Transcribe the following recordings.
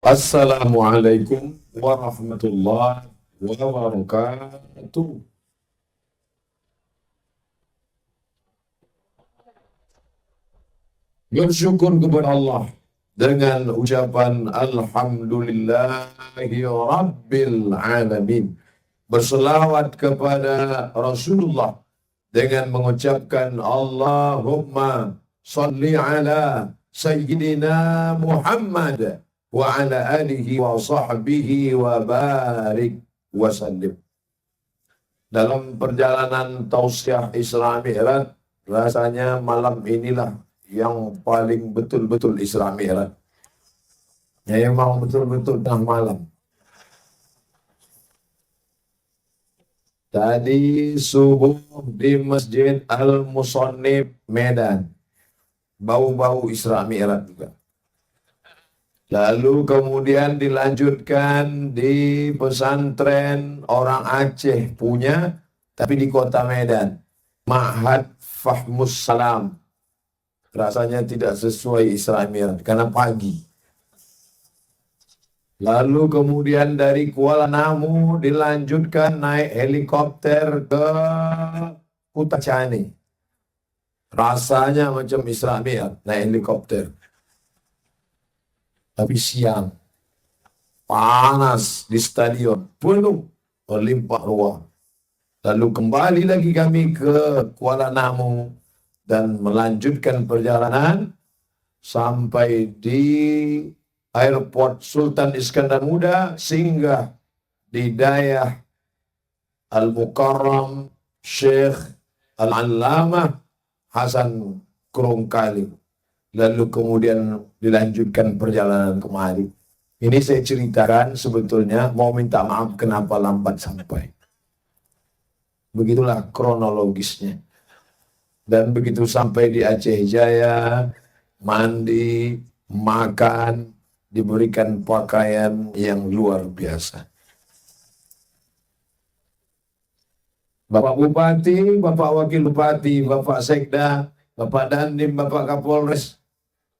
Assalamualaikum warahmatullahi wabarakatuh. Bersyukur kepada Allah dengan ucapan Alhamdulillahi Rabbil Alamin. Berselawat kepada Rasulullah dengan mengucapkan Allahumma salli ala Sayyidina Muhammad wa ala alihi wa sahbihi wa barik wa sallim. Dalam perjalanan tausiah Isra Mi'raj, rasanya malam inilah yang paling betul-betul Isra Mi'raj. Ya, memang betul-betul tengah malam. Tadi subuh di Masjid Al-Musannif Medan. Bau-bau Isra Mi'raj juga. Lalu kemudian dilanjutkan di pesantren orang Aceh punya, tapi di kota Medan. Ma'had Fahmus Salam. Rasanya tidak sesuai Isra Mi'raj, karena pagi. Lalu kemudian dari Kuala Namu dilanjutkan naik helikopter ke Kutacani. Rasanya macam Isra Mi'raj, naik helikopter. Tapi siang, panas di stadion, penuh, berlimpah ruah. Lalu kembali lagi kami ke Kuala Namu dan melanjutkan perjalanan sampai di Airport Sultan Iskandar Muda, singgah di Dayah Al-Mukarram Syekh Al-Allamah Hasan Kurungkali. Lalu kemudian dilanjutkan perjalanan kemari. Ini saya ceritakan sebetulnya mau minta maaf kenapa lambat sampai. Begitulah kronologisnya. Dan begitu sampai di Aceh Jaya, mandi, makan, diberikan pakaian yang luar biasa. Bapak Bupati, Bapak Wakil Bupati, Bapak Sekda, Bapak Dandim, Bapak Kapolres,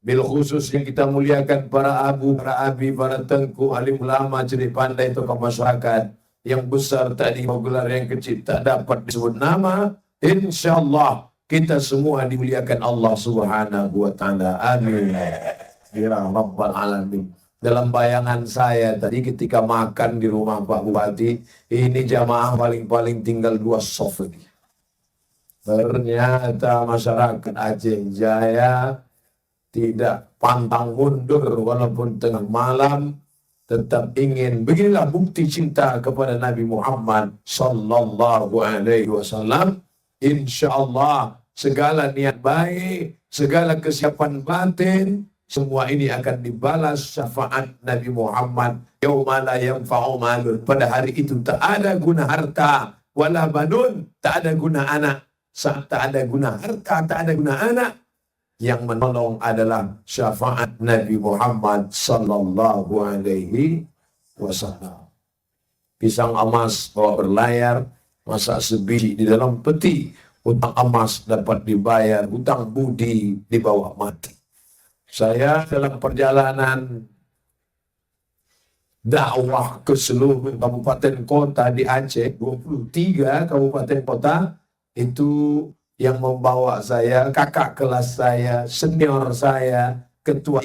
bil khusus yang kita muliakan para abu, para abi, para tengku, alim ulama, cerdik pandai, tokoh masyarakat, yang besar tadi mau gelar, yang kecil tak dapat disebut nama, insyaallah kita semua dimuliakan Allah Subhanahu wa Ta'ala. Amin ya rabbal alamin. Dalam bayangan saya tadi ketika makan di rumah Pak Bupati, ini jamaah paling-paling tinggal 2 soft lagi. Ternyata masyarakat Aceh Jaya tidak pantang mundur walaupun tengah malam, tetap ingin. Beginilah bukti cinta kepada Nabi Muhammad sallallahu alaihi wasallam. Insyaallah segala niat baik, segala kesiapan batin, semua ini akan dibalas syafaat Nabi Muhammad. Yauma la yanfa'u malun, pada hari itu tak ada guna harta, wala banun, tak ada guna anak. Saat tak ada guna harta, tak ada guna anak, yang menolong adalah syafaat Nabi Muhammad sallallahu alaihi wasallam. Pisang emas bawa berlayar, masak sebiji di dalam peti. Hutang emas dapat dibayar, hutang budi dibawa mati. Saya dalam perjalanan dakwah ke seluruh kabupaten kota di Aceh, 23 kabupaten kota, itu yang membawa saya, kakak kelas saya, senior saya, ketua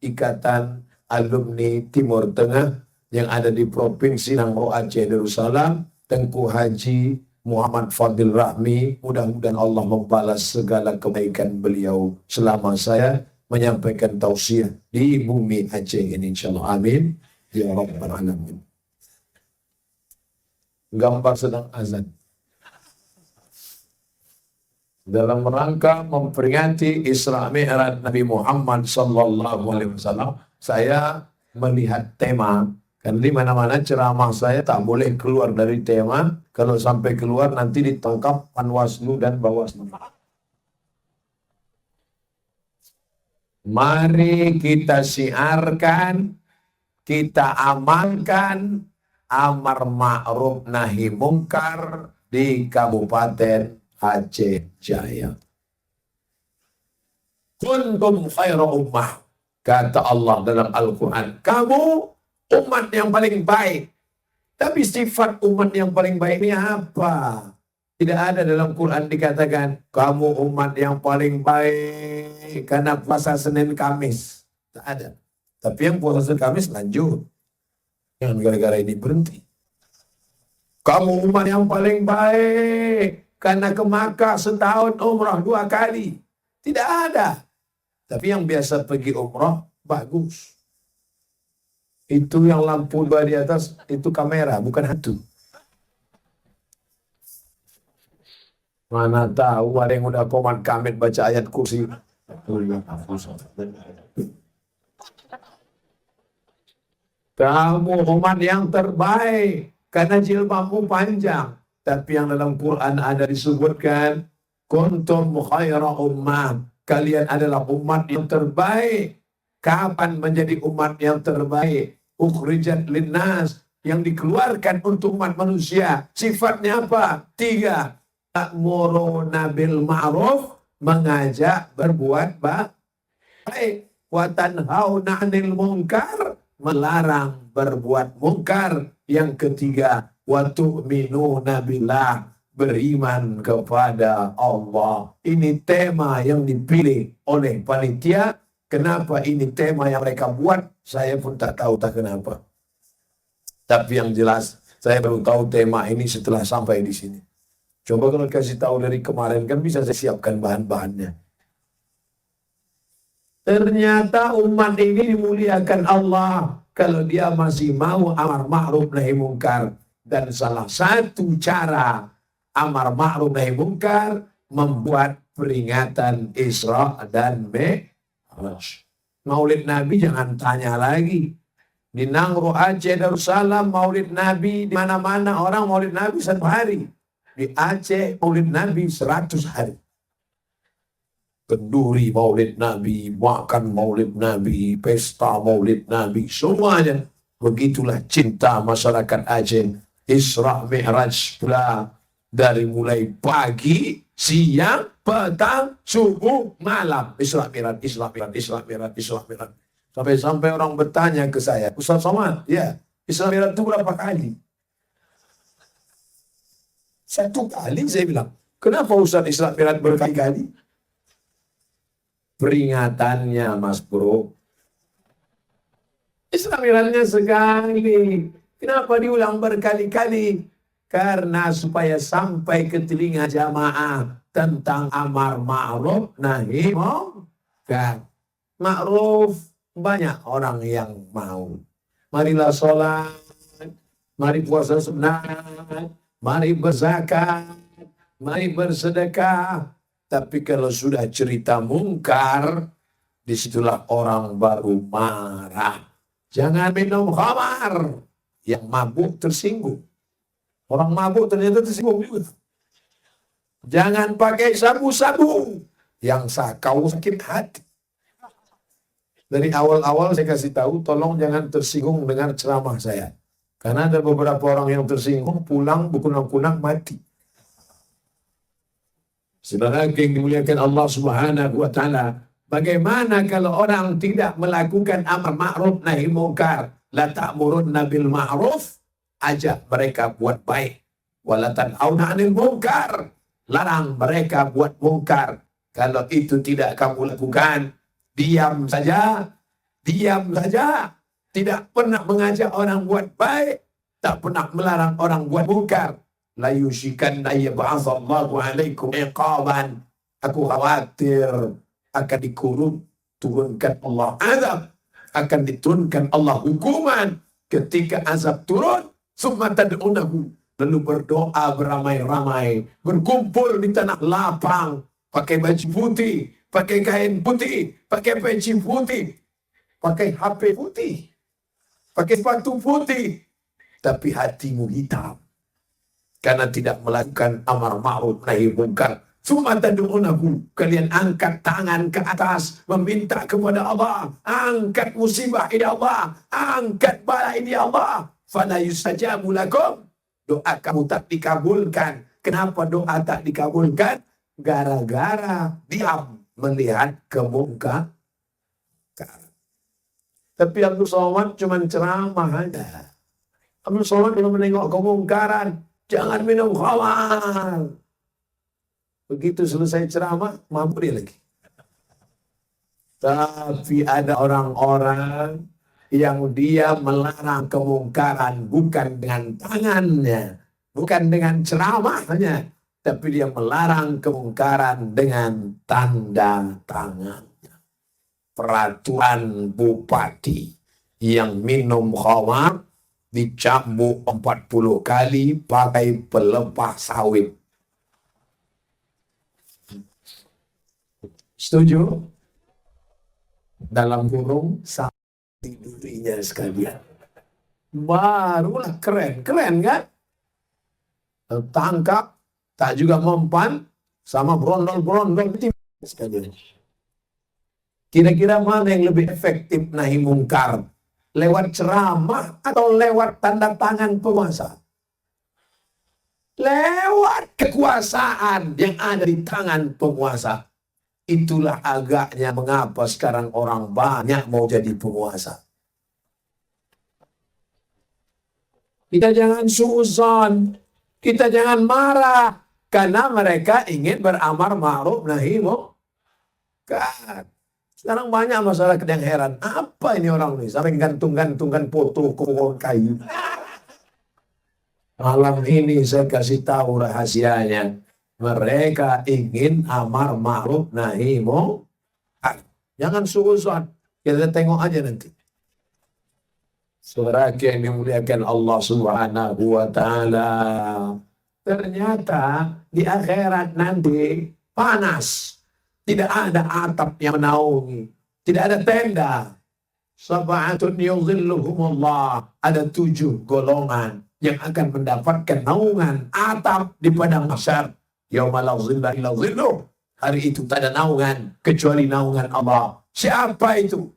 ikatan alumni Timur Tengah yang ada di Provinsi Nangro Aceh Darussalam, Tengku Haji Muhammad Fadil Rahmi. Mudah-mudahan Allah membalas segala kebaikan beliau selama saya menyampaikan tausiah di bumi Aceh ini, insyaallah. Amin ya rabbal alamin. Gambar sedang azan. Dalam rangka memperingati Isra Mi'raj Nabi Muhammad sallallahu alaihi wasallam, saya melihat tema. Kan di mana-mana ceramah saya tak boleh keluar dari tema. Kalau sampai keluar nanti ditangkap Panwaslu dan Bawaslu. Mari kita siarkan, kita amalkan amar ma'ruf nahi mungkar di Kabupaten Aceh Jaya. Kuntum khairu ummah. Kata Allah dalam Al-Quran, kamu umat yang paling baik. Tapi sifat umat yang paling baik ini apa? Tidak ada dalam Quran dikatakan, kamu umat yang paling baik karena puasa Senin Kamis. Tidak ada. Tapi yang puasa Senin Kamis lanjut. Jangan gara-gara ini berhenti. Kamu umat yang paling baik karena ke Makkah setahun umrah 2 kali. Tidak ada. Tapi yang biasa pergi umrah, bagus. Itu yang lampu 2 di atas, itu kamera, bukan hantu. Mana tahu ada yang udah komat kamit baca ayat kursi. Kamu umat yang terbaik karena jilbabmu panjang. Tapi yang dalam Quran ada disebutkan, kuntum khaira ummah. Kalian adalah umat yang terbaik. Kapan menjadi umat yang terbaik? Ukhrijat linnas, yang dikeluarkan untuk umat manusia. Sifatnya apa? 3. Ta'muruna bil ma'ruf, mengajak berbuat baik. Wa tanhauna 'anil munkar, melarang berbuat munkar. Yang 3, wa tu'minuna billah, beriman kepada Allah. Ini tema yang dipilih oleh panitia. Kenapa ini tema yang mereka buat? Saya pun tak tahu kenapa. Tapi yang jelas, saya baru tahu tema ini setelah sampai di sini. Coba kalau kasih tahu dari kemarin, kan bisa saya siapkan bahan-bahannya. Ternyata umat ini dimuliakan Allah kalau dia masih mau amar ma'ruf nahi mungkar. Dan salah satu cara amar ma'ruf nahi mungkar, membuat peringatan Isra dan Mi'raj. Maulid Nabi jangan tanya lagi. Di Nangro, Aceh, Darussalam, Maulid Nabi di mana-mana orang Maulid Nabi 1 hari. Di Aceh Maulid Nabi 100 hari. Kenduri Maulid Nabi, makan Maulid Nabi, pesta Maulid Nabi, semuanya. Begitulah cinta masyarakat Aceh. Isra Mi'raj pula, dari mulai pagi, siang, petang, subuh, malam. Isra Mi'raj, Isra Mi'raj, Isra Mi'raj, Isra Mi'raj. Sampai-sampai orang bertanya ke saya, Ustaz Somad, ya, Isra Mi'raj itu berapa kali? 1 kali, saya bilang. Kenapa Ustaz Isra Mi'raj berkali-kali? Peringatannya, Mas Bro. Isra Mi'rajnya sekali. Kenapa diulang berkali-kali? Karena supaya sampai ke telinga jamaah tentang amar ma'ruf nahi mungkar. Ma'ruf banyak orang yang mau. Marilah sholat, mari puasa sunat, mari berzakat, mari bersedekah. Tapi kalau sudah cerita mungkar, disitulah orang baru marah. Jangan minum khamar, yang mabuk tersinggung. Orang mabuk ternyata tersinggung juga. Jangan pakai sabu-sabu, yang sakau sakit hati. Dari awal-awal saya kasih tahu, tolong jangan tersinggung dengan ceramah saya. Karena ada beberapa orang yang tersinggung, pulang berkunang-kunang mati. Saudara yang dimuliakan Allah Subhanahu wa Ta'ala, bagaimana kalau orang tidak melakukan amar ma'ruf nahi mungkar? La ta'murunna bil ma'ruf, ajak mereka buat baik. Wa la tanhauna 'anil munkar, larang mereka buat mungkar. Kalau itu tidak kamu lakukan, diam saja, tidak pernah mengajak orang buat baik, tak pernah melarang orang buat mungkar. La yushikanna yab'atsallahu 'alaikum iqaban. Aku khawatir akan turunkan Allah azab, akan diturunkan Allah hukuman. Ketika azab turun, summa tad'unahu, lalu berdoa beramai-ramai, berkumpul di tanah lapang, pakai baju putih, pakai kain putih, pakai peci putih, pakai HP putih, pakai sepatu putih, tapi hatimu hitam karena tidak melakukan amar ma'ruf nahi mungkar. Summa tad'unahu, kalian angkat tangan ke atas meminta kepada Allah, angkat musibah ini Allah, angkat bala ini Allah. Fala yustajabu lakum, doa kamu tak dikabulkan. Kenapa doa tak dikabulkan? Gara-gara diam melihat kemungkaran. Tapi Abdul Somad cuma ceramah aja. Abdul Somad kalau menengok kemungkaran, jangan minum khamar. Begitu selesai ceramah, mabuk dia lagi. Tapi ada orang-orang yang dia melarang kemungkaran bukan dengan tangannya, bukan dengan ceramahnya, tapi dia melarang kemungkaran dengan tanda tangannya. Peraturan bupati yang minum khamar dicambuk 40 kali pakai pelepah sawit. Setuju? Dalam kurung sama tidurinya sekalian. Barulah keren kan? Tangkap, tak juga mempan, sama brondol-brondol sekalian. Kira-kira mana yang lebih efektif nahi mungkar? Lewat ceramah atau lewat tanda tangan penguasa? Lewat kekuasaan yang ada di tangan penguasa. Itulah agaknya mengapa sekarang orang banyak mau jadi penguasa. Kita jangan suuzon, kita jangan marah, karena mereka ingin beramar ma'ruf nahi munkar. Sekarang banyak masyarakat yang heran, apa ini orang ini sampai gantung-gantungkan foto pohon kayu. Malam ini saya kasih tahu rahasianya. Mereka ingin amar ma'ruf nahi munkar. Jangan suuzon. Kita tengok aja nanti. Saudara yang dimuliakan Allah Subhanahu wa taala. Ternyata di akhirat nanti panas. Tidak ada atap yang menaungi. Tidak ada tenda. Sab'atun yuzilluhumullah. Ada 7 golongan yang akan mendapatkan naungan atap di padang mahsyar. Yauma la zilla illa zilluh. Hari itu tak ada naungan kecuali naungan Allah. Siapa itu?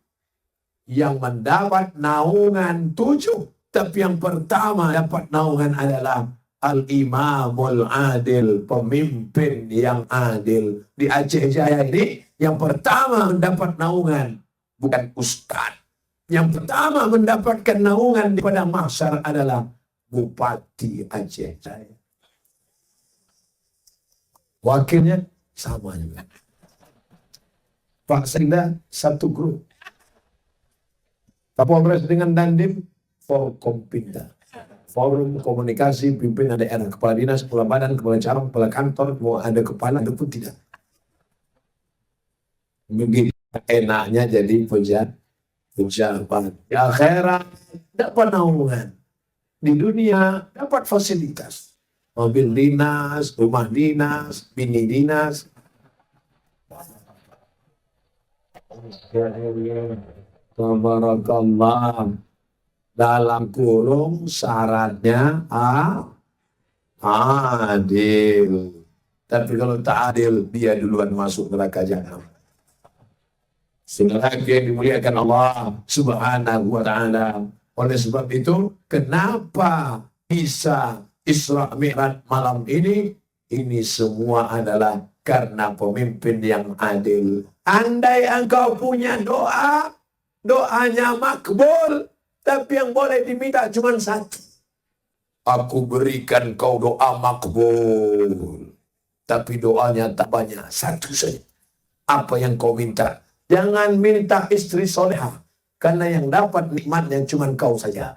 Yang mendapat naungan 7. Tapi yang pertama dapat naungan adalah Al-Imamul Adil, pemimpin yang adil. Di Aceh Jaya ini yang pertama mendapat naungan bukan ustaz. Yang pertama mendapatkan naungan di padang mahsyar adalah Bupati Aceh Jaya. Wakilnya sama juga. Pak Sekda satu grup. Kapolres dengan Dandim Forkompinda. Forum komunikasi pimpinan daerah, kepala dinas, kepala badan, kepala cabang, kepala kantor, mau ada kepala ataupun tidak. Begitu enaknya jadi pejabat. Di akhirat dapat naungan. Di dunia dapat fasilitas. Mobil dinas, rumah dinas, bini dinas. Tabarakallah. Dalam kurung syaratnya adil. Tapi kalau tak adil, dia duluan masuk neraka jahanam. Sehingga yang dimuliakan Allah Subhanahu wa ta'ala. Oleh sebab itu, kenapa bisa Isra Mi'raj malam ini? Ini semua adalah karena pemimpin yang adil. Andai engkau punya doa, doanya makbul, tapi yang boleh diminta cuma satu. Aku berikan kau doa makbul, tapi doanya tak banyak, satu saja. Apa yang kau minta? Jangan minta istri solehah, karena yang dapat nikmatnya cuma kau saja.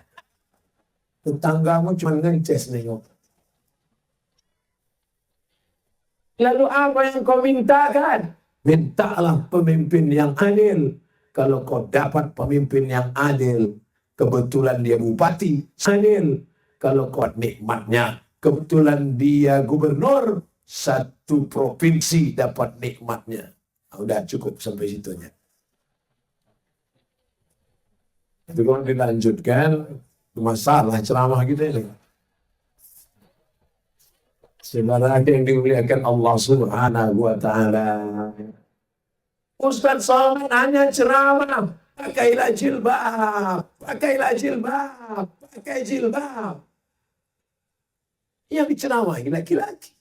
Tetanggamu cuma ngeces nengok. Lalu apa yang kau mintakan? Mintalah pemimpin yang adil. Kalau kau dapat pemimpin yang adil, kebetulan dia bupati, adil. Kalau kau nikmatnya, kebetulan dia gubernur, satu provinsi dapat nikmatnya. Udah cukup sampai situnya. Itu kalau dilanjutkan, masalah ceramah kita ini. Sebenarnya yang dimuliakan Allah Subhanahu wa ta'ala. Ustaz Somad hanya ceramah. Pakailah jilbab. Pakailah jilbab. Pakai jilbab. Yang diceramahi laki-laki.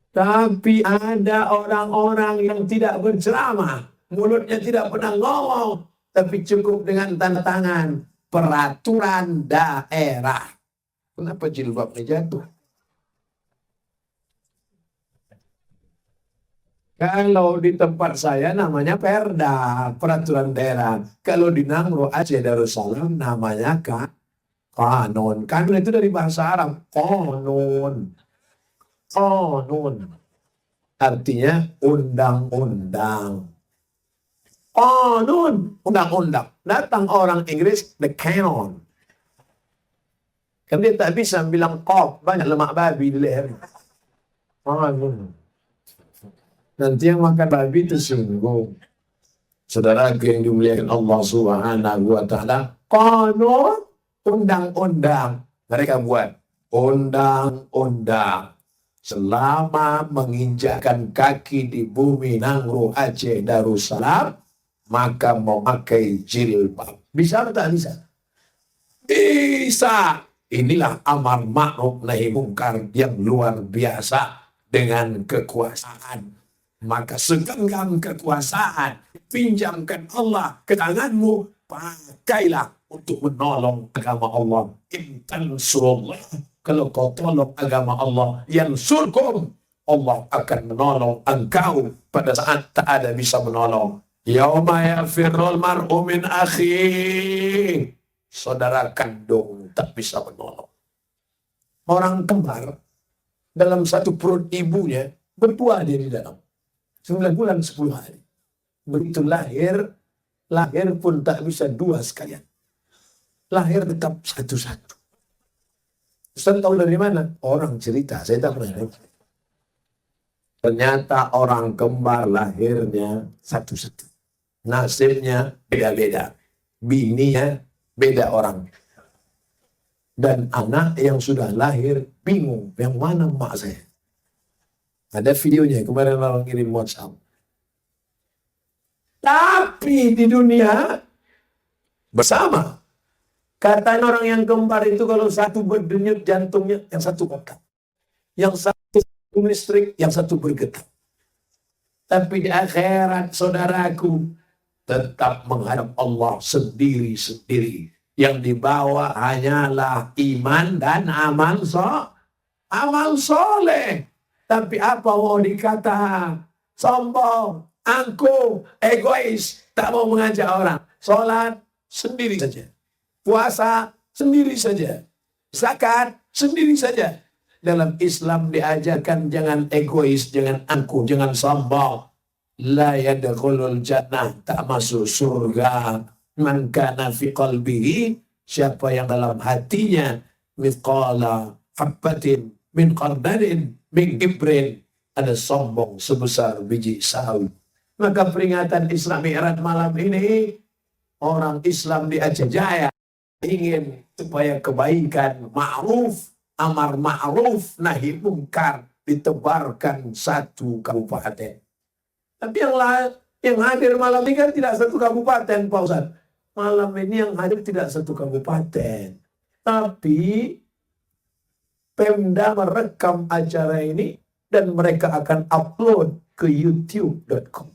Tapi ada orang-orang yang tidak berceramah, mulutnya tidak pernah ngomong, tapi cukup dengan tanda tangan peraturan daerah. Kenapa jilbabnya jatuh? Kalau di tempat saya namanya Perda, peraturan daerah. Kalau di Nangro Aceh Darussalam namanya kanon. Kanon itu dari bahasa Arab, konon. Konun. Artinya undang-undang. Konun. Undang-undang. Datang orang Inggris, the canon. Kan dia tak bisa bilang kop. Banyak lemak babi di leher. Konun. Nanti yang makan babi itu singgung. Saudara yang dimuliakan Allah Subhanahu wa Ta'ala. Konun. Undang-undang. Mereka buat undang-undang. Selama menginjakkan kaki di bumi Nangro Aceh Darussalam, maka memakai jilbab. Bisa atau tak bisa? Bisa. Inilah amar ma'ruf nahi mungkar yang luar biasa dengan kekuasaan. Maka segenggam kekuasaan, pinjamkan Allah ke tanganmu, pakailah untuk menolong agama Allah. Intansurullah. Kalau kau tolong agama Allah, yang surkum, Allah akan menolong engkau pada saat tak ada bisa menolong. Yauma yafirrul mar'u min akhi. Saudara kandung tak bisa menolong. Orang kembar dalam satu perut ibunya berdua dia di dalam. 9 bulan 10 hari. Begitu lahir pun tak bisa dua sekalian. Lahir tetap satu-satu. Ustaz tahu dari mana? Orang cerita, saya tak pernah. Ternyata orang kembar lahirnya satu-satu. Nasibnya beda-beda. Bininya beda orang. Dan anak yang sudah lahir bingung, yang mana mak saya? Ada videonya, kemarin orang kirim WhatsApp. Tapi di dunia bersama. Katanya orang yang kembar itu kalau satu berdenyut jantungnya, yang satu kotak. Yang satu listrik, yang satu bergetar. Tapi di akhirat, saudaraku, tetap menghadap Allah sendiri-sendiri. Yang dibawa hanyalah iman dan amal soleh. Tapi apa mau dikata? Sombong, angkuh, egois, tak mau mengajak orang. Sholat sendiri saja. Puasa sendiri saja. Zakat sendiri saja. Dalam Islam diajarkan jangan egois, jangan angkuh, jangan sombong. La yadkhulul jannah, tak masuk surga. Man kana fi qalbihi, siapa yang dalam hatinya mithqala habbatin min khardalin min kibrin, ada sombong sebesar biji sawi. Maka peringatan Isra Mi'raj malam ini, orang Islam di Aceh Jaya ingin supaya kebaikan, ma'ruf, amar ma'ruf, nahi mungkar ditebarkan satu kabupaten. Tapi yang hadir malam ini kan tidak satu kabupaten, Pak Ustaz. Malam ini yang hadir tidak satu kabupaten. Tapi Pemda merekam acara ini dan mereka akan upload ke youtube.com.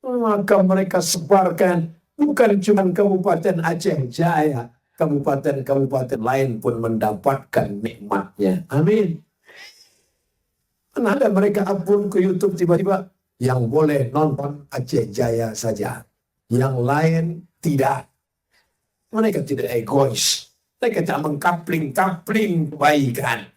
Maka mereka sebarkan. Bukan cuma Kabupaten Aceh Jaya, kabupaten-kabupaten lain pun mendapatkan nikmatnya. Amin. Ada mereka upload ke YouTube tiba-tiba, yang boleh nonton Aceh Jaya saja, yang lain tidak. Mereka tidak egois, mereka tidak mengkapling kebaikan.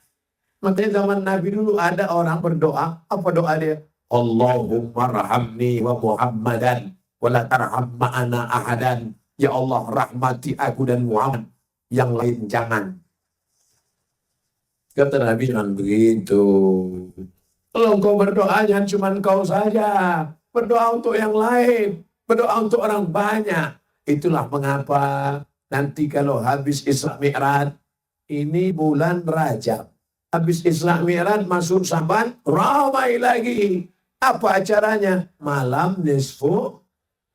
Makanya zaman Nabi dulu ada orang berdoa, apa doa dia? Allahumma rahamni wa Muhammadan wala tarham ma'ana ahadan. Ya Allah, rahmati aku dan Muhammad, yang lain jangan. Kata Nabi, jangan begitu. Kalau kau berdoa jangan cuma kau saja, berdoa untuk yang lain, berdoa untuk orang banyak. Itulah mengapa nanti kalau habis Isra Mi'raj, ini bulan Rajab, habis Isra Mi'raj masuk Syaban, ramai lagi. Apa acaranya? Malam nisfu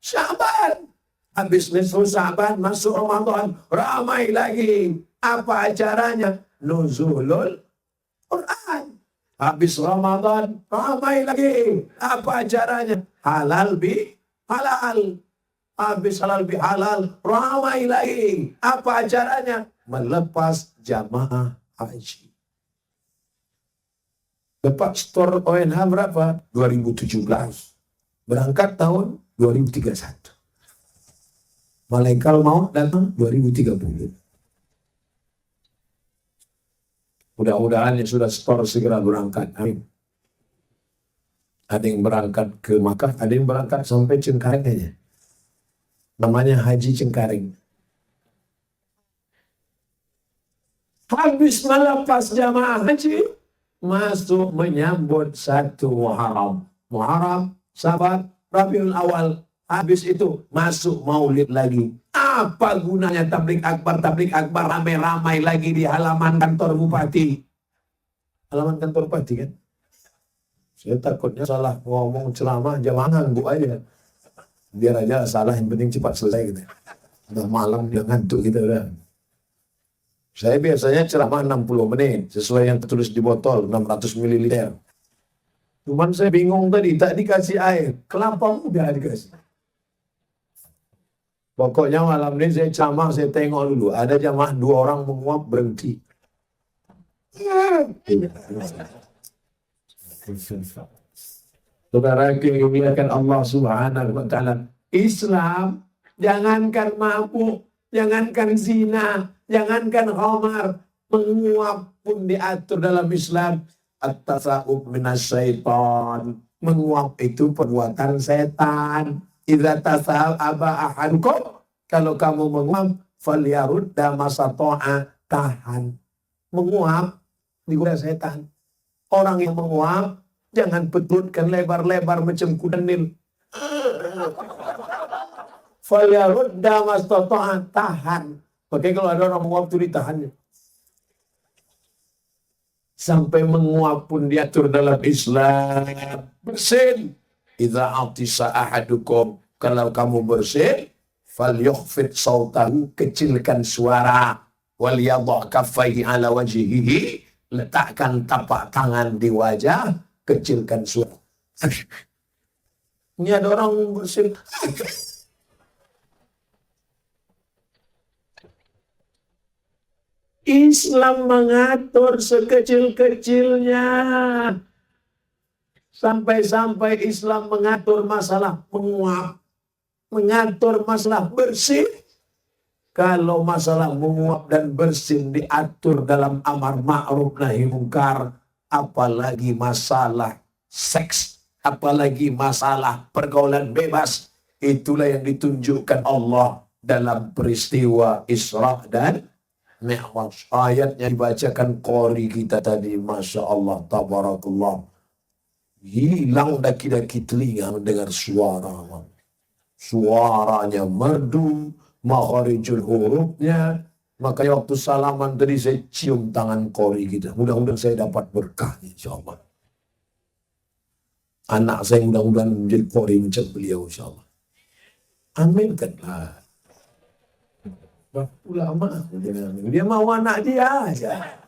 Syaban. Habis nisfu Syaban masuk Ramadan, ramai lagi. Apa acaranya? Nuzulul Quran. Habis Ramadan, ramai lagi. Apa acaranya? Halal bi halal. Habis halal bi halal, ramai lagi. Apa acaranya? Melepas jamaah haji. Lepas store ONH berapa? 2017. Berangkat tahun 2031. Malaikat mau datang 2030. Mudah-mudahan yang sudah store segera berangkat. Amin. Ada yang berangkat ke Makkah, ada yang berangkat sampai Cengkareng aja. Namanya Haji Cengkareng. Habis melepas jamaah haji, masuk menyambut 1 Muharram. Muharram, Safar, Rabiul Awal. Habis itu masuk Maulid lagi. Apa gunanya tablik akbar ramai-ramai lagi di halaman kantor bupati. Halaman kantor bupati kan? Saya takutnya salah ngomong ceramah, jangan ngangguk aja. Biar aja salah, yang penting cepat selesai gitu. Udah malam dia ngantuk gitu udah. Saya biasanya ceramah 60 menit, sesuai yang tertulis di botol, 600 ml. Cuman saya bingung tadi, tak dikasih air. Kelapa muda dikasih. Pokoknya malam ini saya ceramah, saya tengok dulu. Ada jamaah 2 orang menguap, berhenti. Saudara yang dimuliakan Allah Subhanahu wa Ta'ala, Islam jangankan mabuk, jangankan zina, jangankan khamar, menguap pun diatur dalam Islam. At-tasawuf minasyaitan, menguap itu perbuatan setan. Idza tasawaba ahadukum, kalau kamu menguap, falyarudda masato'a, tahan. Menguap digoda setan. Orang yang menguap jangan petutkan lebar-lebar macam kuda Nil. Falyarudda masato'a, tahan. Oke, kalau ada orang menguap itu ditahan. Sampai menguap pun diatur dalam Islam. Bersin. Idza atisa ahadukum, kalau kamu bersin, falyukhfid sautahu, kecilkan suara, wal yadha kaffaihi ala wajhihi, letakkan tapak tangan di wajah, kecilkan suara. Ini ada orang bersin. Islam mengatur sekecil-kecilnya. Sampai-sampai Islam mengatur masalah menguap, mengatur masalah bersin. Kalau masalah menguap dan bersin diatur dalam amar ma'ruf nahi mungkar, apalagi masalah seks, apalagi masalah pergaulan bebas. Itulah yang ditunjukkan Allah dalam peristiwa Isra dan Mi'raj. Ayatnya dibacakan qori kita tadi, Masya Allah, tabarakallah. Hilang daki-daki telinga mendengar suara. Suaranya merdu, makharijul hurufnya. Makanya waktu salaman tadi saya cium tangan qori kita. Mudah-mudahan saya dapat berkah, insyaAllah. Anak saya mudah-mudahan menjadi qori macam beliau, insyaAllah. Amin kan. Ulama, dia mau anak dia aja.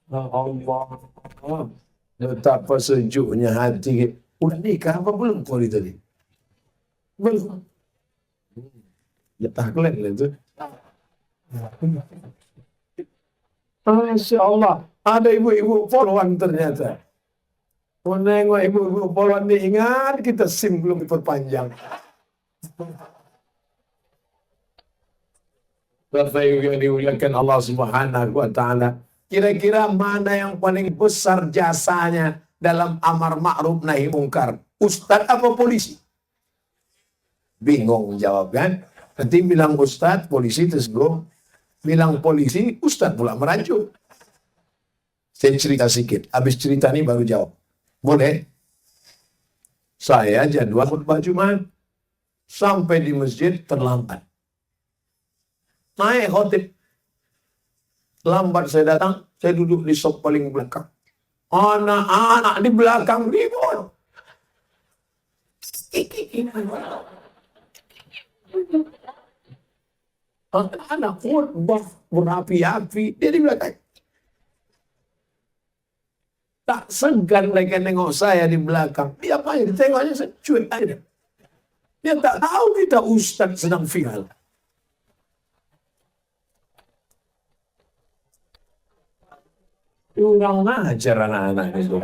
Allah. Betapa sejuknya hati. Udah nikah apa belum qori tadi? Belum. Letah kalian lah itu. Masya Allah. Ada ibu-ibu poluan ternyata. Menengok ibu-ibu poluan diingat, kita SIM belum diperpanjang. Bapak Ibu yang dimuliakan Allah Subhanahu wa Ta'ala. Kira-kira mana yang paling besar jasanya dalam amar ma'ruf nahi mungkar? Ustadz apa polisi? Bingung jawab kan? Nanti bilang ustadz, polisi tersinggung. Bilang polisi, ustadz pula merajuk. Saya cerita sedikit. Habis cerita ini baru jawab. Boleh? Saya jadwal khutbah Jumat. Sampai di masjid terlambat. Naik khotib. Lambat saya datang, saya duduk di sop paling belakang. Anak-anak di belakang ribut. Anak-anak khutbah berapi-api, dia di belakang. Tak segan mereka nengok saya di belakang. Dia apa aja, ditengoknya saya cuek aja. Dia tak tahu kita ustaz sedang viral. Kurang ajar anak-anak itu.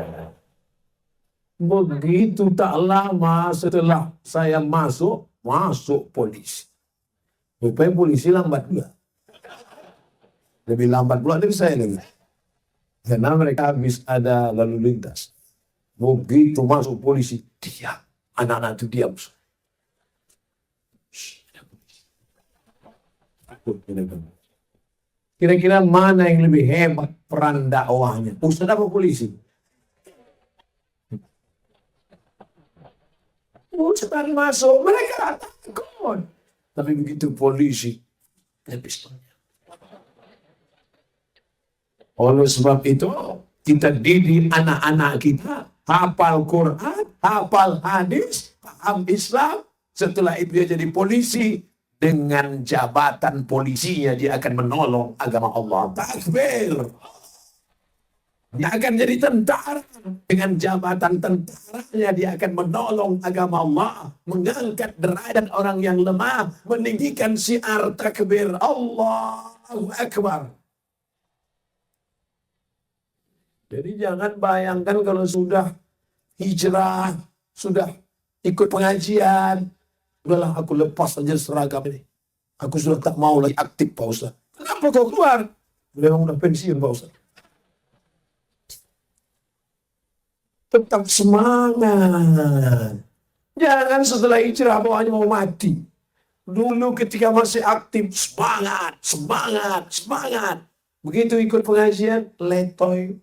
Begitu tak lama setelah saya masuk polisi. Rupanya polisi lambat juga. Lebih lambat pula dari saya lagi. Karena mereka habis ada lalu lintas. Begitu masuk polisi, diam. Anak-anak itu diam. Kira-kira mana yang lebih hebat peran dakwahnya? Ustaz apa polisi? Ustaz masuk, mereka takut. Tapi begitu polisi, pistolnya. Oleh sebab itu, kita didik anak-anak kita hafal Quran, hafal hadis, paham Islam. Setelah itu dia jadi polisi. Dengan jabatan polisinya dia akan menolong agama Allah. Takbir. Dia akan jadi tentara. Dengan jabatan tentaranya dia akan menolong agama Allah. Mengangkat derajat orang yang lemah. Meninggikan syiar takbir. Allahu Akbar. Jadi jangan bayangkan kalau sudah hijrah, sudah ikut pengajian, udahlah aku lepas saja seragam ini. Aku sudah tak mau lagi aktif Pak Ustaz. Kenapa kau keluar? Memang udah pensiun Pak Ustaz. Tetap semangat. Jangan setelah hijrah bawahnya mau mati. Dulu ketika masih aktif, semangat, semangat, semangat. Begitu ikut pengajian, letoy,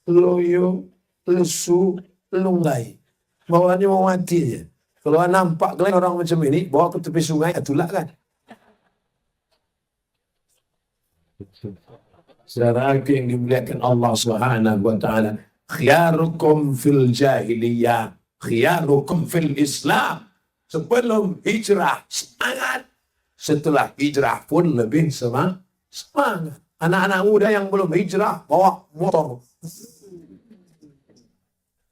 loyo, lesu, lungai. Bawahnya mau mati aja. Kalau nampak kalian orang macam ini, bawa ke tepi sungai, tulak kan? Saudara yang dimuliakan Allah Subhanahu wa taala, khiyarukum fil jahiliyah, khiyarukum fil Islam. Sebelum hijrah semangat, setelah hijrah pun lebih semangat. Anak-anak muda yang belum hijrah bawa motor.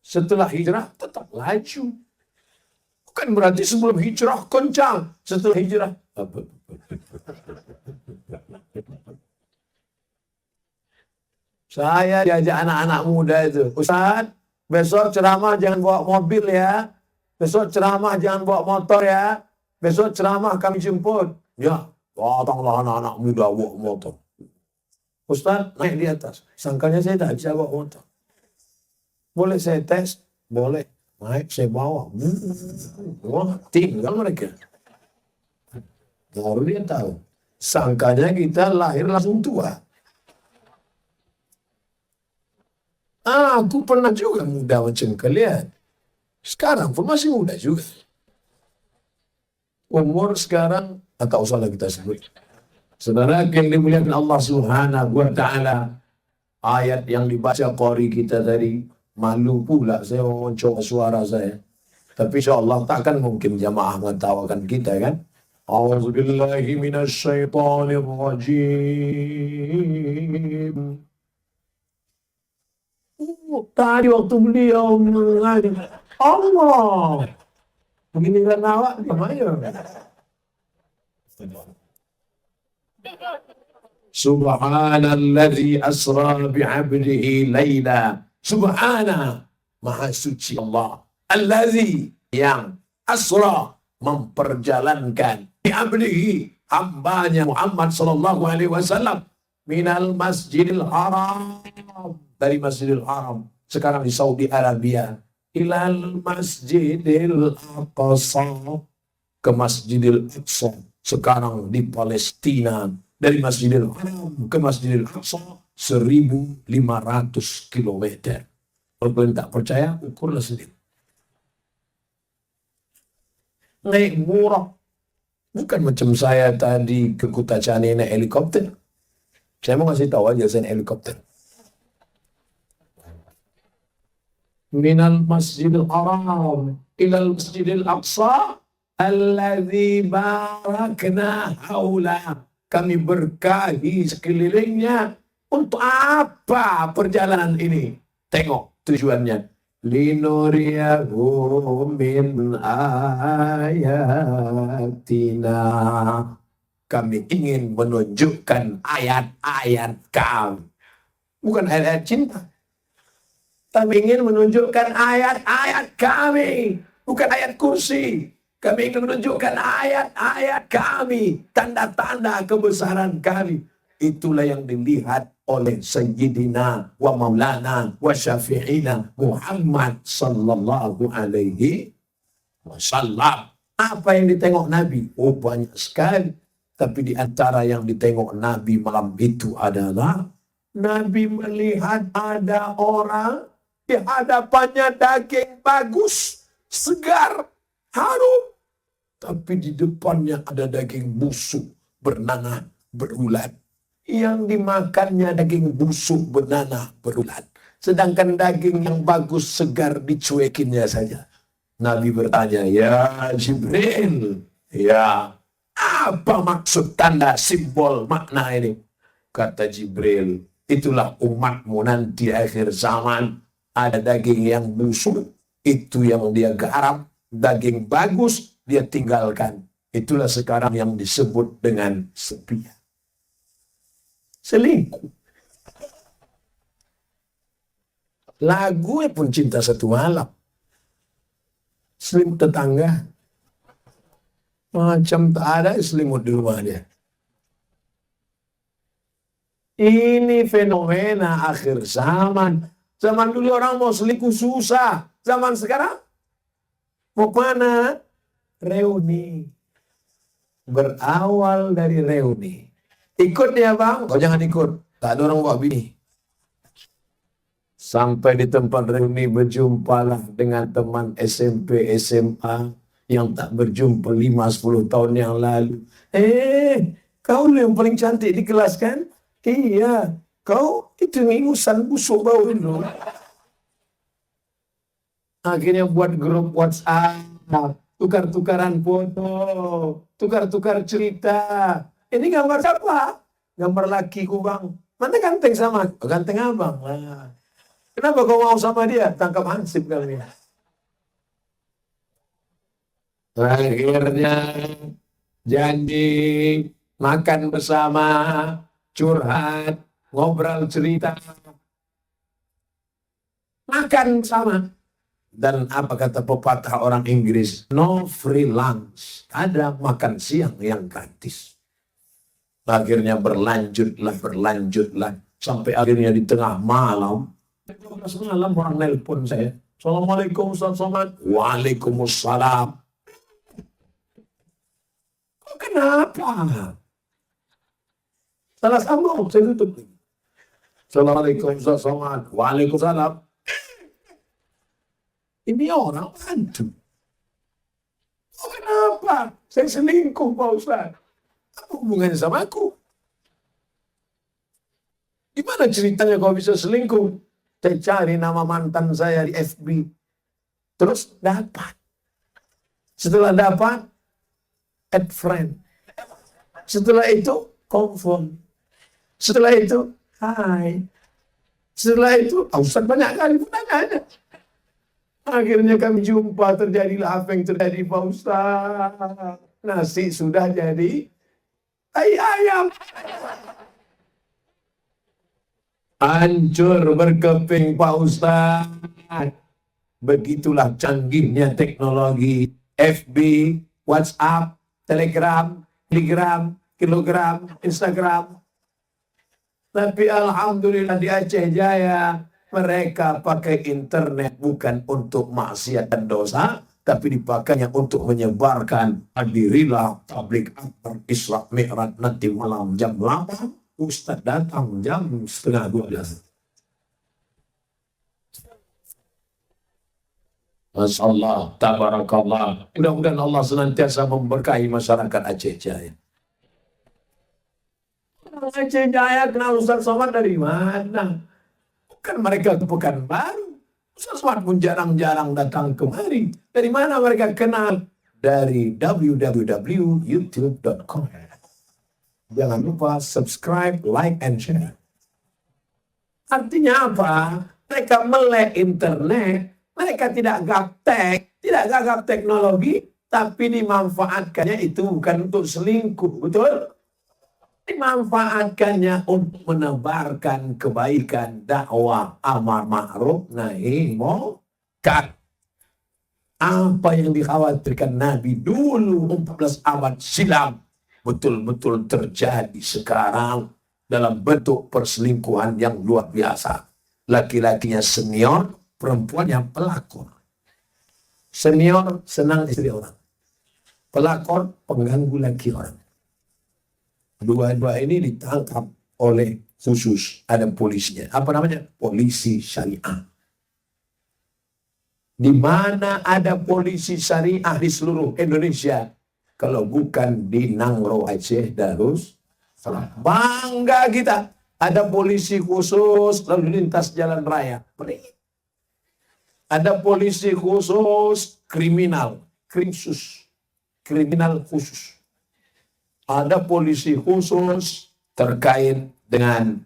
Setelah hijrah tetap laju. Bukan berarti sebelum hijrah kencang, setelah hijrah. Saya diajak anak-anak muda itu, Ustaz, besok ceramah jangan bawa mobil ya. Besok ceramah jangan bawa motor ya. Besok ceramah kami jemput. Ya, datanglah anak-anak muda bawa motor. Ustaz, naik di atas. Sangkanya saya tak bisa bawa motor. Boleh saya tes? Boleh. Naik, saya bawa. Wah, tinggal mereka. Baru dia tahu. Sangkanya kita lahir langsung tua. Aku pernah juga muda macam kalian. Sekarang pun masih muda juga. Umur sekarang, tak usahlah kita sebut. Saudara yang dimuliakan Allah Subhanahu wa taala, ayat yang dibaca qari kita tadi, malu pula saya mau mencoba suara saya. Tapi insyaAllah takkan mungkin jamaah mengetawakan kita kan. A'udzubillahi minasyaitonir rajim. Tadi waktu beliau mengaji, Allah. Begini kan awak, gimana? Subhanalladzi asra bi'abdihi layla. Subhana, maha suci Allah. Alladzi, yang asra, memperjalankan bi'abdihi, hambanya Muhammad sallallahu alaihi wasallam, minal masjidil haram, dari Masjidil Haram sekarang di Saudi Arabia, ilal Masjidil Aqsa, ke Masjidil Aqsa sekarang di Palestina, dari Masjidil Haram ke Masjidil Aqsa 1.500 kilometer. Kalau kalian tak percaya, ukurlah sendiri. Naik murah, bukan macam saya tadi ke Kutacani naik helikopter. Saya mau ngasih tahu aja saya naik helikopter. Minal Masjidil Haram ilal Masjidil Aqsa alladzi barakna haula. Kami berkahi sekelilingnya. Untuk apa perjalanan ini? Tengok tujuannya. Linuriyahu min ayatina. Kami ingin menunjukkan ayat-ayat kami. Bukan ayat-ayat cinta. Kami ingin menunjukkan ayat-ayat kami. Bukan ayat kursi. Kami ingin menunjukkan ayat-ayat kami. Tanda-tanda kebesaran kami. Itulah yang dilihat oleh Sayyidina wa Maulana wa Syafi'ina Muhammad sallallahu alaihi wasallam. Apa yang ditengok Nabi? Oh, banyak sekali. Tapi di antara yang ditengok Nabi malam itu adalah Nabi melihat ada orang di hadapannya daging bagus, segar, harum. Tapi di depannya ada daging busuk, bernanah, berulat. Yang dimakannya daging busuk, bernanah, berulat. Sedangkan daging yang bagus, segar, dicuekinnya saja. Nabi bertanya, ya Jibril, ya apa maksud tanda simbol makna ini? Kata Jibril, itulah umatmu nanti akhir zaman. Ada daging yang busuk, itu yang dia garap. Daging bagus, dia tinggalkan. Itulah sekarang yang disebut dengan setia. Selingkuh. Lagunya pun Cinta Satu Malam. Selimut tetangga. Macam tak ada selimut di rumah dia. Ini fenomena akhir zaman. Zaman dulu orang mau selingkuh susah. Zaman sekarang mau mana? Reuni. Berawal dari reuni. Ikut dia bang? Oh jangan ikut. Tak ada orang bawa bini. Sampai di tempat reuni berjumpalah dengan teman SMP, SMA yang tak berjumpa 5-10 tahun yang lalu. Kau yang paling cantik di kelas kan? Iya. Kau itu ingusan busuk bau dulu. Akhirnya buat grup WhatsApp. Tukar-tukaran foto. Tukar-tukar cerita. Ini gambar siapa? Gambar lakiku bang. Mana ganteng sama? Oh, ganteng abang. Nah. Kenapa kau mau sama dia? Tangkap hansip kali. Akhirnya janji makan bersama, curhat, ngobrol cerita. Makan bersama. Dan apa kata pepatah orang Inggris? No free lunch. Ada makan siang yang gratis. Akhirnya berlanjutlah. Sampai akhirnya di tengah malam. 12 malam orang nelpon saya. Assalamualaikum Ustaz Somad. Waalaikumsalam. Kok kenapa? Salah sambung, saya tutup. Assalamualaikum Ustaz Somad. Waalaikumsalam. Ini orang hantu. Oh, kenapa? Saya selingkuh Pak Ustaz. Apa hubungannya sama aku? Gimana ceritanya kau bisa selingkuh? Saya cari nama mantan saya di FB. Terus dapat. Setelah dapat, add friend. Setelah itu, confirm. Setelah itu, hai. Setelah itu, Ustaz banyak kali pun nanya. Akhirnya kami jumpa, terjadilah apa yang terjadi Pak Ustaz. Nasi sudah jadi ayam. Hancur berkeping Pak Ustaz. Begitulah canggihnya teknologi. FB, WhatsApp, Telegram, kilogram, Instagram. Tapi alhamdulillah di Aceh Jaya mereka pakai internet bukan untuk maksiat dan dosa, tapi dipakainya untuk menyebarkan hadirilah tablik akbar Isra Mi'raj nanti malam jam 8, Ustaz datang jam 11:30. Masyaallah, tabarakallah. Mudah-mudahan Allah senantiasa memberkahi masyarakat Aceh Jaya. Aceh Jaya kenal Ustaz Somad dari mana? Bukan mereka ke Pekanbaru. Ustaz Somad pun jarang-jarang datang kemari. Dari mana mereka kenal? Dari www.youtube.com. Jangan lupa subscribe, like, and share. Artinya apa? Mereka melek internet, mereka tidak gaptek, tidak gagap teknologi, tapi dimanfaatkannya itu bukan untuk selingkuh, betul? Dimanfaatkannya untuk menebarkan kebaikan, dakwah, amar ma'ruf, nahi munkar. Apa yang dikhawatirkan Nabi dulu 14 abad silam betul-betul terjadi sekarang dalam bentuk perselingkuhan yang luar biasa. Laki-lakinya senior, perempuan yang pelakor. Senior senang istri orang, pelakor pengganggu laki orang. Dua-dua ini ditangkap oleh khusus, ada polisinya. Apa namanya? Polisi syariah. Di mana ada polisi syariah di seluruh Indonesia? Kalau bukan di Nangro Aceh Darussalam. Bangga kita. Ada polisi khusus lalu lintas jalan raya. Ada polisi khusus kriminal. Kriminal khusus. Ada polisi khusus terkait dengan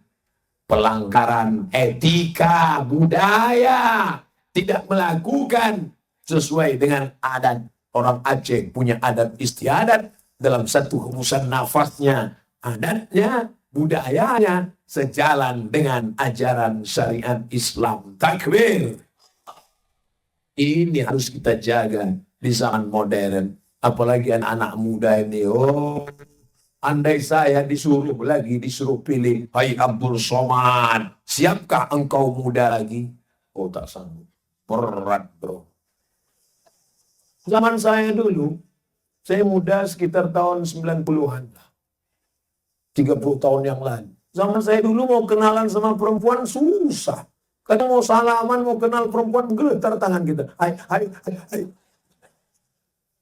pelanggaran etika budaya, tidak melakukan sesuai dengan adat. Orang Aceh punya adat istiadat, dalam satu hembusan nafasnya adatnya, budayanya sejalan dengan ajaran syariat Islam. Takbir. Ini harus kita jaga di zaman modern. Apalagi anak-anak muda ini. Andai saya disuruh pilih, hai Abdul Somad, siapkah engkau muda lagi? Oh, tak sanggup. Berat, bro. Zaman saya dulu, saya muda sekitar tahun 90-an. 30 tahun yang lalu. Zaman saya dulu mau kenalan sama perempuan susah. Kadang mau salaman, mau kenal perempuan, geletar tangan kita. Hai.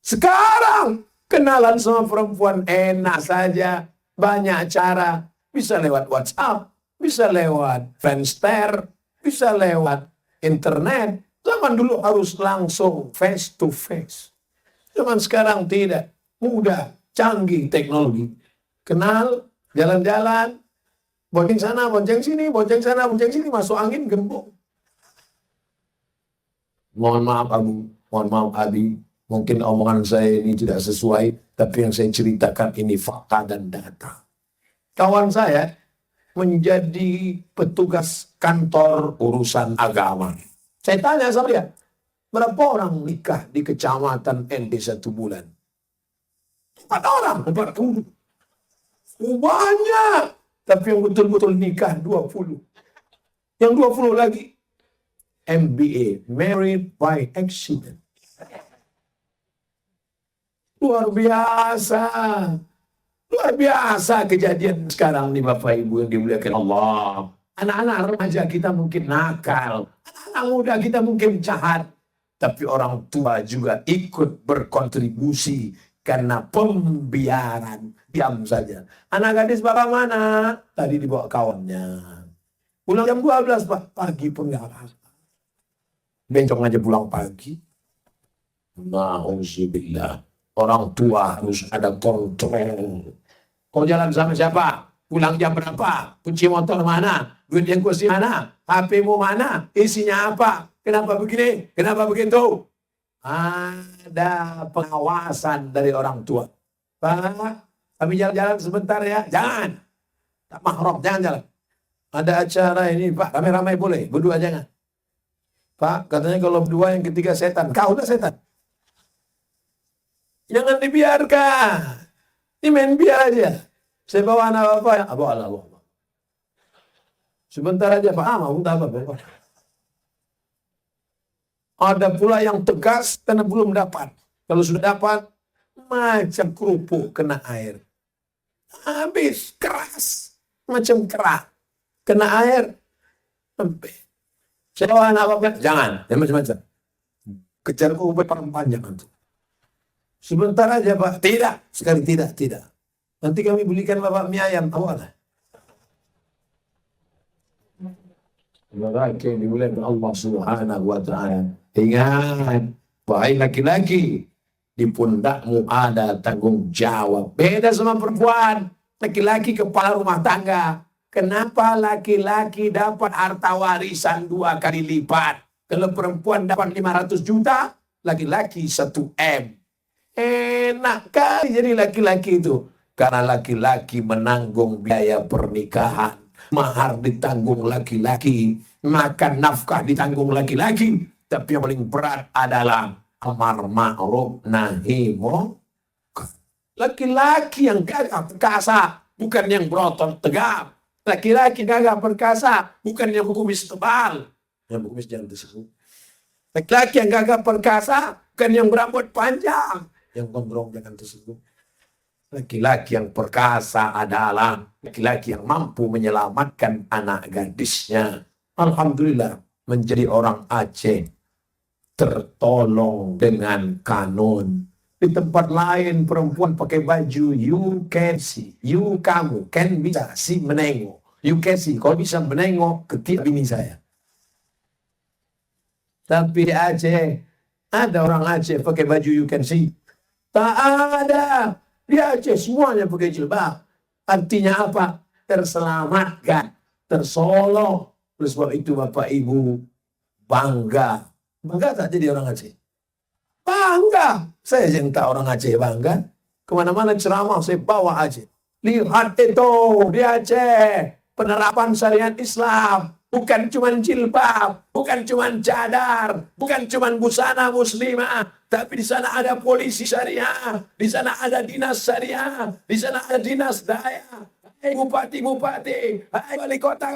Sekarang kenalan sama perempuan enak saja, banyak cara. Bisa lewat WhatsApp, bisa lewat Friendster, bisa lewat internet. Zaman dulu harus langsung face to face. Zaman sekarang tidak, mudah, canggih teknologi. Kenal, jalan-jalan, bonceng sana, bonceng sini, bonceng sana, bonceng sini, masuk angin gembok. Mohon maaf Abu, mohon maaf Abi. Mungkin omongan saya ini tidak sesuai, tapi yang saya ceritakan ini fakta dan data. Kawan saya menjadi petugas kantor urusan agama. Saya tanya sama dia, berapa orang nikah di kecamatan ND 1 bulan? 4 orang, 40. Banyak. Tapi yang betul-betul nikah 20. Yang 20 lagi MBA, Married by Accident. Luar biasa kejadian sekarang nih Bapak Ibu yang dimuliakan Allah. Anak-anak remaja kita mungkin nakal, anak muda kita mungkin jahat, tapi orang tua juga ikut berkontribusi karena pembiaran. Diam saja. Anak gadis Bapak mana? Tadi dibawa kawannya. Pulang jam 12 Pak, pagi pun nggak apa-apa. Bencong aja pulang pagi. Nauzubillah. Orang tua harus ada kontrol. Kau jalan sama siapa? Pulang jam berapa? Kunci motor mana? Duit yang kursi mana? HP-mu mana? Isinya apa? Kenapa begini? Kenapa begitu? Ada pengawasan dari orang tua. Pak, kami jalan-jalan sebentar ya. Jangan. Tak mahram, jangan jalan. Ada acara ini, Pak. Ramai-ramai boleh, berdua jangan. Pak, katanya kalau berdua yang ketiga setan. Kau udah setan. Jangan dibiarkan. Ini main biar aja. Saya bawa anak bapak ya. Bawa. Sebentar aja Pak. Mau tak apa. Ada pula yang tegas karena belum dapat. Kalau sudah dapat, macam kerupuk kena air. Habis, keras. Macam kerak. Kena air, sampai. Saya bawa anak bapak. Jangan macam-macam. Kejar kerupuk panjang itu. Sebentar aja Pak. Tidak. Sekali tidak. Nanti kami belikan Bapak mie ayam. Awalah. Lelaki yang dimuliakan Allah Subhanahu wa ta'ala. Ingat. Wahai laki-laki. Di pundakmu ada tanggung jawab. Beda sama perempuan. Laki-laki kepala rumah tangga. Kenapa laki-laki dapat harta warisan 2 kali lipat? Kalau perempuan dapat 500 juta, laki-laki 1 M. Enak kali jadi laki-laki itu. Karena laki-laki menanggung biaya pernikahan. Mahar ditanggung laki-laki. Makan nafkah ditanggung laki-laki. Tapi yang paling berat adalah amar ma'ruf nahi munkar. Laki-laki yang gagah perkasa, bukan yang berotot tegap. Laki-laki gagah perkasa, bukan yang kumis tebal. Yang kumis jangan tersebut. Laki-laki yang gagah perkasa, bukan yang berambut panjang. Yang gondrong jangan tersebut. Laki-laki yang perkasa adalah laki-laki yang mampu menyelamatkan anak gadisnya. Alhamdulillah, menjadi orang Aceh tertolong dengan kanun. Di tempat lain perempuan pakai baju you can see, you kamu can bisa si menengok, you can see, kalau bisa menengok ketiak bini saya. Tapi di Aceh ada orang Aceh pakai baju you can see? Tak ada. Di Aceh semuanya pakai jilbab. Artinya apa? Terselamatkan, tersolong. Oleh sebab itu Bapak Ibu bangga. Bangga tak jadi orang Aceh? Bangga. Saya yang tak orang Aceh bangga. Kemana-mana ceramah saya bawa Aceh. Lihat itu di Aceh. Penerapan syariat Islam. Bukan cuma jilbab. Bukan cuma cadar. Bukan cuma busana muslimah. Tapi di sana ada polisi syariah. Di sana ada dinas syariah. Di sana ada dinas daya. Hai bupati-bupati, hai wali kota,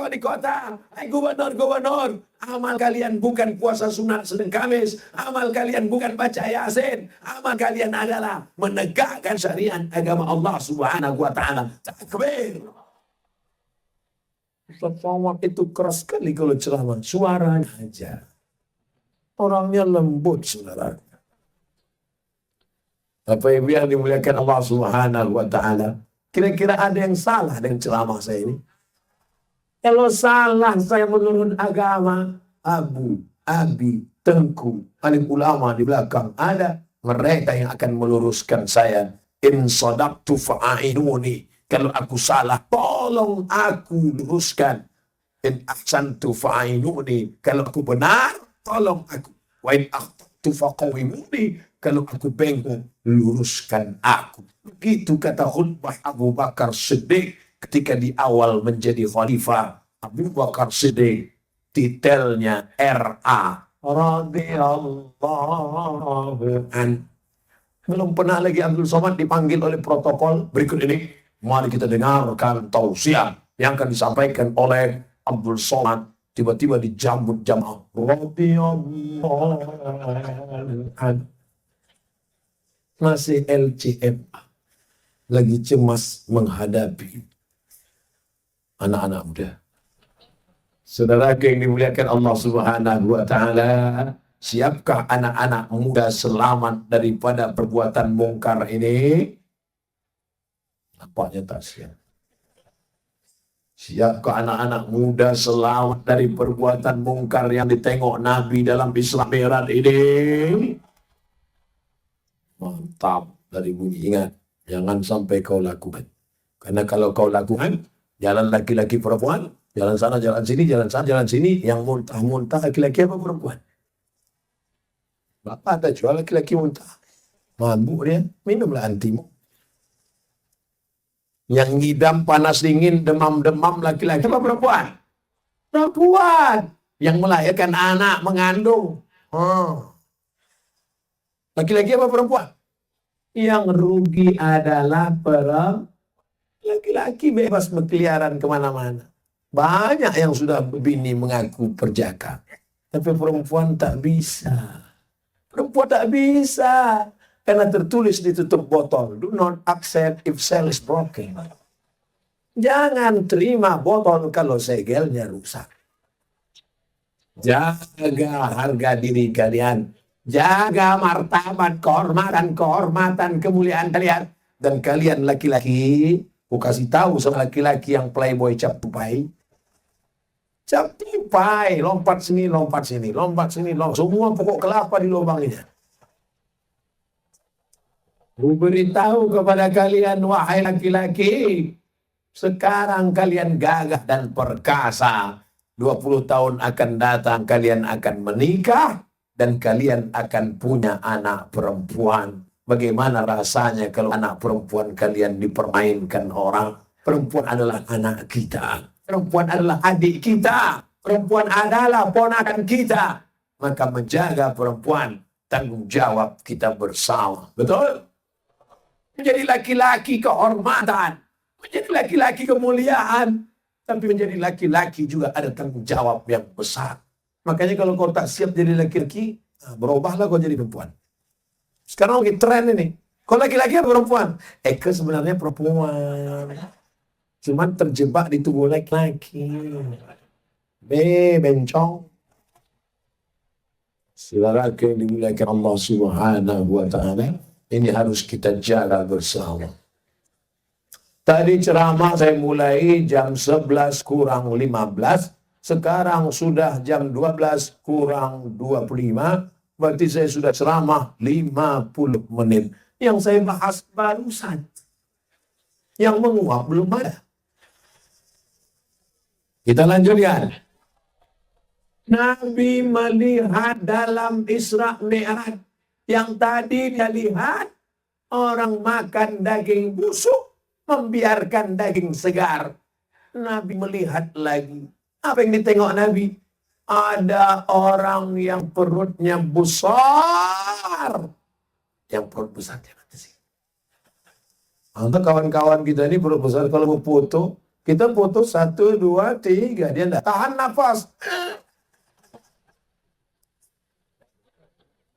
hai gubernur-gubernur. Amal kalian bukan puasa sunat Senin Kamis. Amal kalian bukan baca Yasin. Amal kalian adalah menegakkan syariat agama Allah Subhanahu wa taala. Takbir. Ustaz itu keras sekali kalau ceramah. Suaranya aja. Orangnya lembut, saudara. Bapak Ibu yang dimuliakan Allah Subhanahu wa taala. Kira-kira ada yang salah dengan ceramah saya ini? Kalau salah saya menurut agama, Abu, Abi, Tengku, alim ulama di belakang ada. Mereka yang akan meluruskan saya. In sadaqtu fa'ainuni. Kalau aku salah, tolong aku luruskan. In ahsantu fa'ainuni. Kalau aku benar, tolong aku. Wa in akhtatu faqawimuni. Kalau aku bengkok, luruskan aku. Begitu kata khutbah Abu Bakar Siddiq ketika di awal menjadi khalifah. Abu Bakar Siddiq, titelnya RA. Radhiyallahu an. Belum pernah lagi Abdul Somad dipanggil oleh protokol. Berikut ini, mari kita dengarkan tausiah yang akan disampaikan oleh Abdul Somad. Tiba-tiba dijambut jamaah. Radhiyallahu an. Masih LCMA. Lagi cemas menghadapi anak-anak muda. Saudara yang dimuliakan Allah Subhanahu wa taala, siapkah anak-anak muda selamat daripada perbuatan mungkar ini? Nampaknya tak siap. Siapkah anak-anak muda selamat dari perbuatan mungkar yang ditengok Nabi dalam Isra Mi'raj ini? Mantap dari bunyi. Ingat, jangan sampai kau lakukan. Karena kalau kau lakukan, jalan laki-laki perempuan, jalan sana, jalan sini, jalan sana, jalan sini, yang muntah-muntah laki-laki apa perempuan? Bapak ada jual laki-laki muntah. Mabuk dia, minumlah antimu. Yang ngidam panas dingin, demam-demam laki-laki apa perempuan? Perempuan. Yang melahirkan anak, mengandung. Laki-laki apa perempuan? Yang rugi adalah laki-laki bebas berkeliaran kemana-mana. Banyak yang sudah bini mengaku perjaka. Tapi perempuan tak bisa. Perempuan tak bisa. Karena tertulis di tutup botol. Do not accept if seal is broken. Jangan terima botol kalau segelnya rusak. Jaga harga diri kalian. Jaga martabat, kehormatan, kemuliaan kalian. Dan kalian laki-laki, aku kasih tahu sama laki-laki yang playboy cap tupai. Cap tupai, lompat sini, lompat sini, lompat sini, lompat. Semua pokok kelapa di lubangnya. Aku beritahu kepada kalian, wahai laki-laki, Sekarang kalian gagah dan perkasa. 20 tahun akan datang kalian akan menikah dan kalian akan punya anak perempuan. Bagaimana rasanya kalau anak perempuan kalian dipermainkan orang? Perempuan adalah anak kita. Perempuan adalah adik kita. Perempuan adalah ponakan kita. Maka menjaga perempuan tanggung jawab kita bersama. Betul? Menjadi laki-laki kehormatan. Menjadi laki-laki kemuliaan. Tapi menjadi laki-laki juga ada tanggung jawab yang besar. Makanya kalau kau tak siap jadi laki-laki, berubahlah kau jadi perempuan. Sekarang lagi tren ini. Kau laki-laki atau perempuan? Eke sebenarnya perempuan. Cuman terjebak di tubuh laki-laki. Bencong. Saudara yang dimuliakan Allah Subhanahu wa Ta'ala, ini harus kita jaga bersama. Tadi ceramah saya mulai jam 11 kurang 15. Sekarang sudah jam 12 kurang 25. Berarti saya sudah ceramah 50 menit. Yang saya bahas barusan. Yang menguap belum ada. Kita lanjutkan. Nabi melihat dalam Isra Mi'raj. Yang tadi dia lihat orang makan daging busuk, membiarkan daging segar. Nabi melihat lagi. Apa yang ditengok Nabi? Ada orang yang perutnya besar. Yang perut besar jangan ke sini. Untuk kawan-kawan kita ini perut besar, kalau mau foto, kita foto 1, 2, 3. Dia tidak tahan nafas.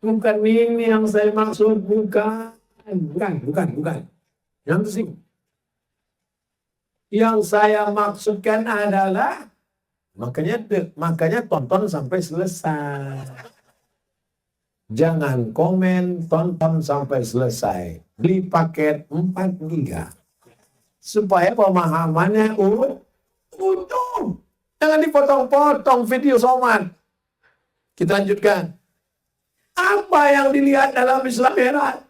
Bukan ini yang saya maksud, bukan. Yang ke sini. Yang saya maksudkan adalah makanya tonton sampai selesai. Jangan komen, tonton sampai selesai. Beli paket 4 giga. Supaya pemahamannya utuh. Jangan dipotong-potong video somat. Kita lanjutkan. Apa yang dilihat dalam Isra Mi'raj?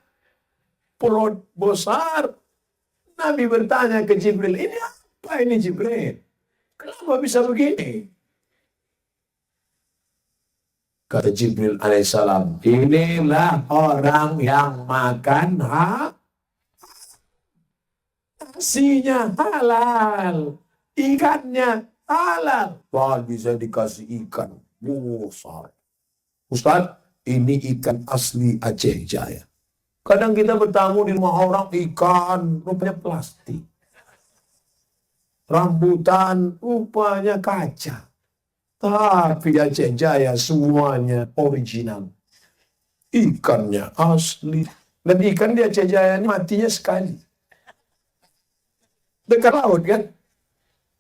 Perut besar. Nabi bertanya ke Jibril, ini apa ini Jibril? Kenapa bisa begini? Kata Jibril alaihissalam, inilah orang yang makan nasinya halal, ikannya halal. Wah, bisa dikasih ikan besar. Ustaz, ini ikan asli Aceh Jaya. Kadang kita bertamu di rumah orang, ikan rupanya plastik. Rambutan rupanya kaca. Tapi di Aceh Jaya semuanya original. Ikannya asli. Dan ikan di Aceh Jaya ini matinya sekali. Dekat laut kan?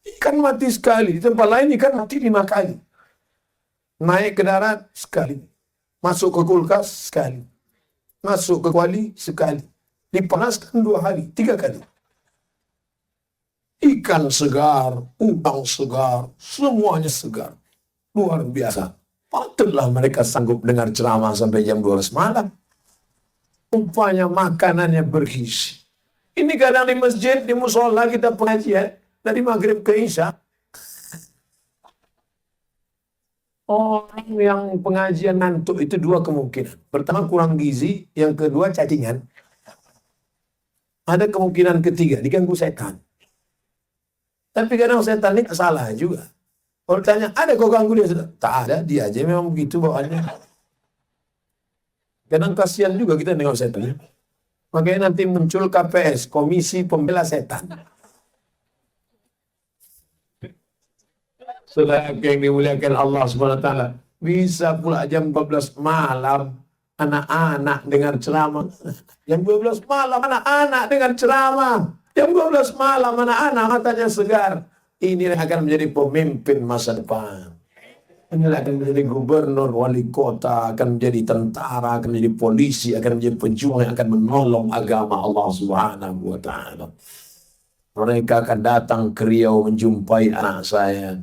Ikan mati sekali. Di tempat lain ikan mati 5 kali. Naik ke darat sekali. Masuk ke kulkas sekali. Masuk ke kuali sekali. Dipanaskan 2 hari, 3 kali. Ikan segar, udang segar, semuanya segar. Luar biasa. Patutlah mereka sanggup dengar ceramah sampai jam 12 malam. Rupanya makanannya bergizi. Ini kadang di masjid, di musola kita pengajian, dari maghrib ke isya. Orang yang pengajian ngantuk itu 2 kemungkinan. Pertama kurang gizi, yang kedua cacingan. Ada kemungkinan ketiga, diganggu setan. Tapi kadang setan ini salah juga. Kalau tanya, ada kau ganggu dia? Tak ada, dia aja memang begitu bawaannya. Kadang kasihan juga kita nengok setan. Makanya nanti muncul KPS, Komisi Pembela Setan. Saudara yang dimuliakan Allah SWT, bisa pula jam 12 malam anak-anak dengan ceramah. Jam 12 malam anak-anak dengan ceramah. Jam 12 malam anak-anak matanya segar. Ini akan menjadi pemimpin masa depan. Ini akan menjadi gubernur, wali kota, akan menjadi tentara, akan menjadi polisi, akan menjadi pejuang yang akan menolong agama Allah Subhanahu wa Ta'ala. Mereka akan datang ke Riau menjumpai anak saya.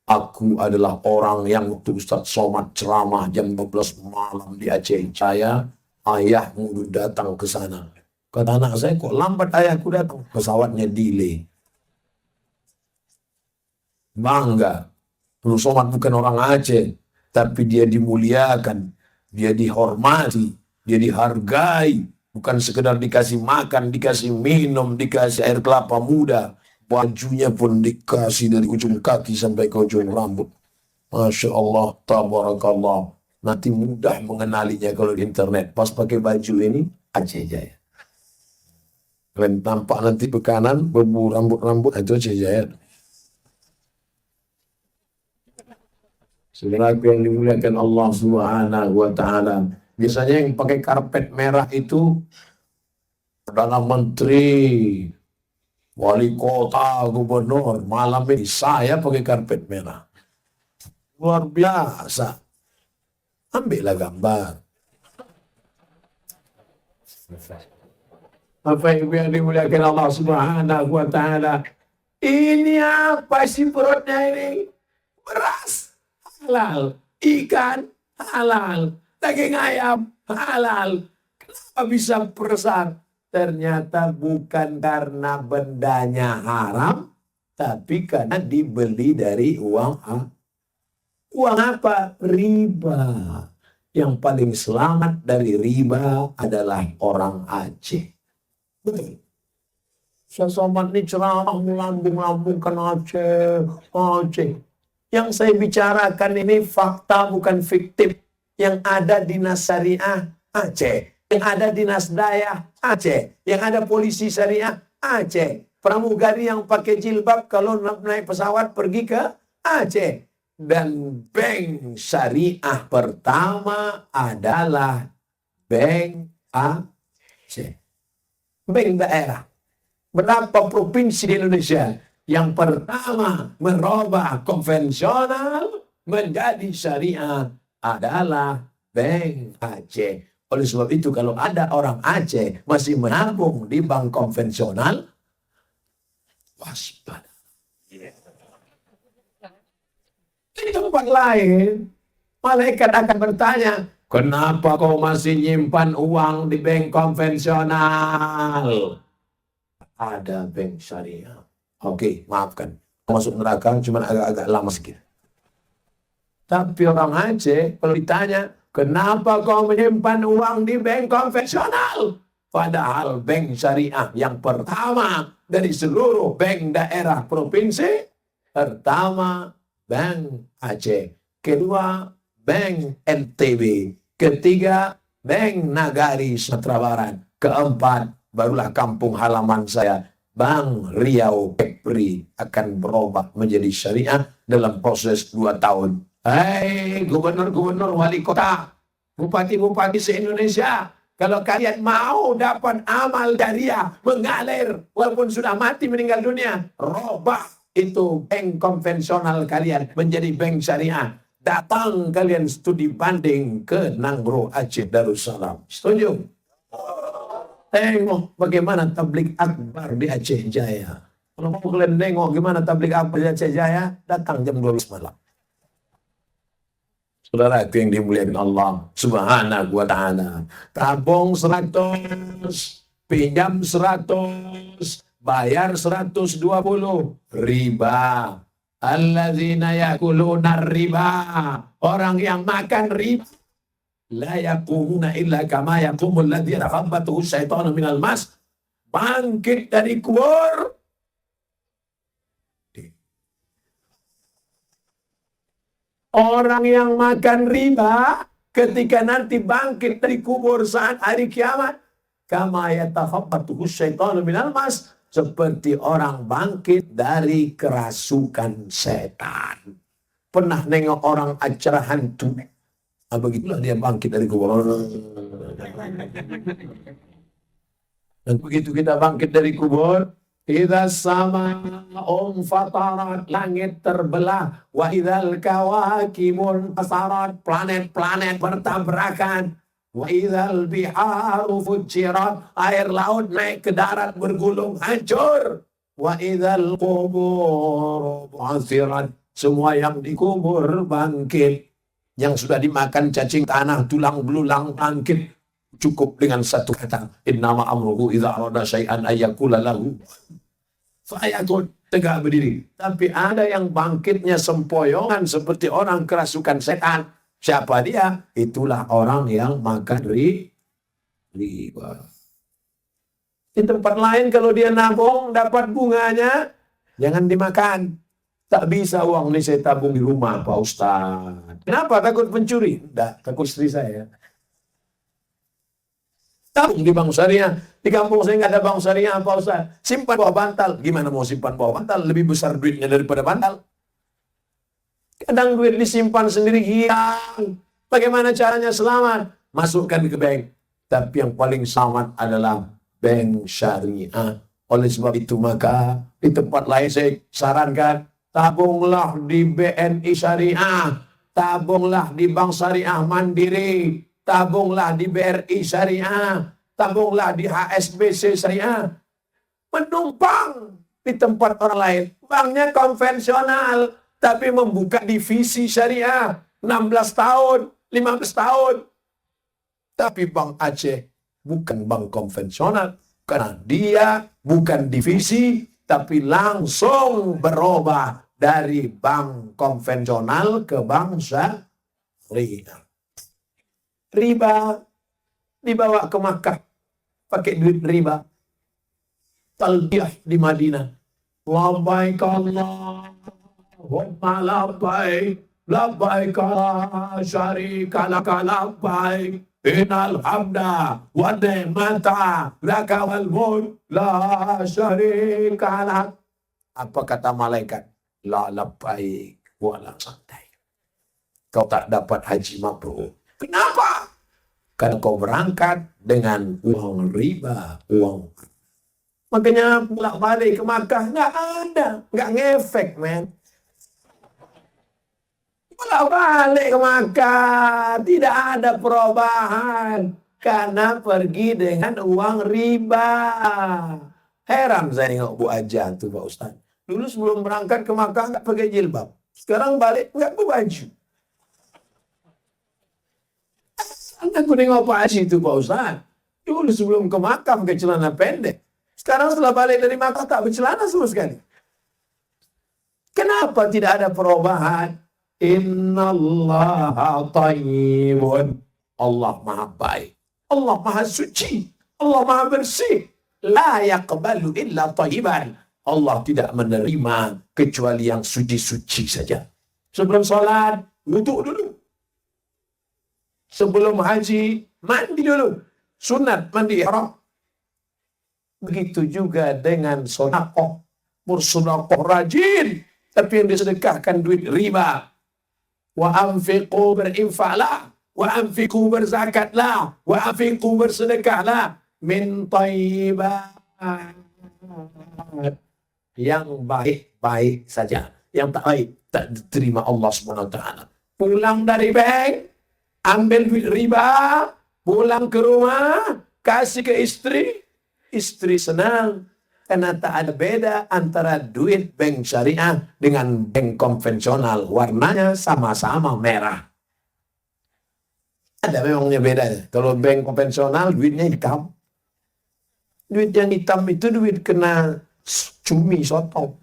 Aku adalah orang yang waktu Ustaz Somad ceramah jam 12 malam di Aceh Jaya, ayahmu datang ke sana. Kata anak saya, kok lambat ayahku datang? Pesawatnya delay. bangga. Nur Somad bukan orang Aceh, tapi dia dimuliakan, dia dihormati, dia dihargai. Bukan sekedar dikasih makan, dikasih minum, dikasih air kelapa muda. Bajunya pun dikasih dari ujung kaki sampai ke ujung rambut. Masya Allah, tabarakallah. Nanti mudah mengenalinya kalau di internet. Pas pakai baju ini, Aceh Jaya. Kalian tampak nanti ke kanan, bebu rambut-rambut, itu Aceh Jaya. Saudaraku yang dimuliakan Allah Subhanahu wa Ta'ala. Biasanya yang pakai karpet merah itu Perdana Menteri, wali kota, gubernur. Malam ini saya pakai karpet merah. Luar biasa. Ambillah gambar. Apa yang dimuliakan Allah Subhanahu wa Ta'ala. Ini apa sih perutnya ini? Beras halal, ikan halal, daging ayam halal. Kenapa bisa besar? Ternyata bukan karena bendanya haram, tapi karena dibeli dari uang apa? Riba. Yang paling selamat dari riba adalah orang Aceh. Betul. Saya Somad ini ceramah melambung-lambungkan Aceh. Yang saya bicarakan ini fakta bukan fiktif. Yang ada dinas syariah Aceh. Yang ada dinas daya Aceh. Yang ada polisi syariah Aceh. Pramugari yang pakai jilbab kalau naik pesawat pergi ke Aceh. Dan bank syariah pertama adalah Bank Aceh. Bank daerah. Berapa provinsi di Indonesia? Yang pertama merubah konvensional menjadi syariah adalah Bank Aceh. Oleh sebab itu kalau ada orang Aceh masih menabung di bank konvensional, waspada. Di tempat lain, malaikat akan bertanya, kenapa kau masih nyimpan uang di bank konvensional? Ada bank syariah. Oke, maafkan. Masuk neraka cuma agak-agak lama sedikit. Tapi orang Aceh kalau ditanya, kenapa kau menyimpan uang di bank konvensional? Padahal bank syariah yang pertama dari seluruh bank daerah provinsi, pertama Bank Aceh, kedua Bank NTB, ketiga Bank Nagari Sumatera Barat, keempat barulah kampung halaman saya, Bank Riau Kepri akan berubah menjadi syariah dalam proses 2 tahun. Hei gubernur-gubernur, wali kota, bupati-bupati se-Indonesia, kalau kalian mau dapat amal jariah mengalir walaupun sudah mati meninggal dunia, robah itu bank konvensional kalian menjadi bank syariah. Datang kalian studi banding ke Nanggro Aceh Darussalam. Setuju? Tengok bagaimana tablik akbar di Aceh Jaya. Kalau mau kalian tengok gimana tablik akbar di Aceh Jaya, datang jam 12 malam. Saudara itu yang dimuliakan Allah Subhanahu wa Ta'ala. Tabung 100, pinjam 100, bayar 120, riba. Alladzina yakuluna riba. Orang yang makan riba. La yaqumuna illa kama yaqumul ladzi yakhabbathu syaitanu minal mas. Bangkit dari kubur. Orang yang makan riba ketika nanti bangkit dari kubur saat hari kiamat, kama yatakhabbathu syaitanu minal mas, seperti orang bangkit dari kerasukan setan. Pernah nengok orang acara hantu? Begitulah dia bangkit dari kubur. Dan begitu kita bangkit dari kubur, idza sama'un fatarat, langit terbelah, wa idzal kawakimun tasarat, planet-planet bertabrakan, wa idzal biharu fujirat, air laut naik ke darat bergulung hancur, wa idzal qubur bu'athirat, semua yang dikubur bangkit. Yang sudah dimakan cacing tanah, tulang belulang bangkit. Cukup dengan satu kata, innama amruhu idza arada syai'an ayyakula lahu. saya tegak berdiri. Tapi ada yang bangkitnya sempoyongan seperti orang kerasukan setan. Siapa dia? Itulah orang yang makan riba. Di tempat lain kalau dia nabung dapat bunganya, jangan dimakan. Tak bisa uang ini saya tabung di rumah, Pak Ustaz. Kenapa? Takut pencuri? Enggak, takut istri saya. Tabung di bank syariah. Di kampung saya nggak ada bank syariah, Pak Ustaz. Simpan bawah bantal. Gimana mau simpan bawah bantal? Lebih besar duitnya daripada bantal. Kadang duit disimpan sendiri hilang. Bagaimana caranya selamat? Masukkan ke bank. Tapi yang paling selamat adalah bank syariah. Oleh sebab itu maka di tempat lain saya sarankan, tabunglah di BNI Syariah, tabunglah di Bank Syariah Mandiri, tabunglah di BRI Syariah, tabunglah di HSBC Syariah. Menumpang di tempat orang lain. Banknya konvensional, tapi membuka divisi syariah. 16 tahun, 15 tahun. Tapi Bank Aceh bukan bank konvensional. Karena dia bukan divisi, tapi langsung berubah dari bank konvensional ke bank syariah. Riba dibawa ke Makkah pakai duit riba. Talbiyah di Madinah. Labbaik Allahumma labbaik, labbaik la syarika laka labbaik, innal hamda wa ni'mata laka wal mulk la syarika lak. Apa kata malaikat? La labbaik wa la sa'daik. Kau tak dapat haji mabrur. Kenapa? Karena kau berangkat dengan uang riba, uang. Makanya bolak-balik ke Makkah nggak ada, nggak ngefek, men. Bolak-balik ke Makkah tidak ada perubahan karena pergi dengan uang riba. Heran saya nengok Bu Aja tuh Pak Ustaz. Dulu sebelum berangkat ke Makkah nggak pakai jilbab, sekarang balik nggak berbaju. Aku nengok Pak Haji itu Pak Ustaz. Dulu sebelum ke Makkah pakai celana pendek. Sekarang setelah balik dari Makkah tak bercelana sama sekali. Kenapa tidak ada perubahan? Innallaha thayyibun. Allah maha baik. Allah maha suci. Allah maha bersih. La yaqbalu illa thayyiban. Allah tidak menerima kecuali yang suci-suci saja. Sebelum sholat, wudhu dulu. Sebelum haji, mandi dulu. Sunat mandi ihram. Begitu juga dengan sedekah. Bersedekah rajin, tapi yang disedekahkan duit riba. Wa anfiqu, berinfaklah. Wa anfiqu, berzakatlah. Wa anfiqu, bersedekahlah. Min thayyibat. Yang baik-baik saja. Yang tak baik, tak diterima Allah SWT. Pulang dari bank, ambil duit riba, pulang ke rumah, kasih ke istri. Istri senang karena tak ada beda antara duit bank syariah dengan bank konvensional. Warnanya sama-sama merah. Ada memangnya bedanya. Kalau bank konvensional duitnya hitam. Duit yang hitam itu duit kena cumi soto.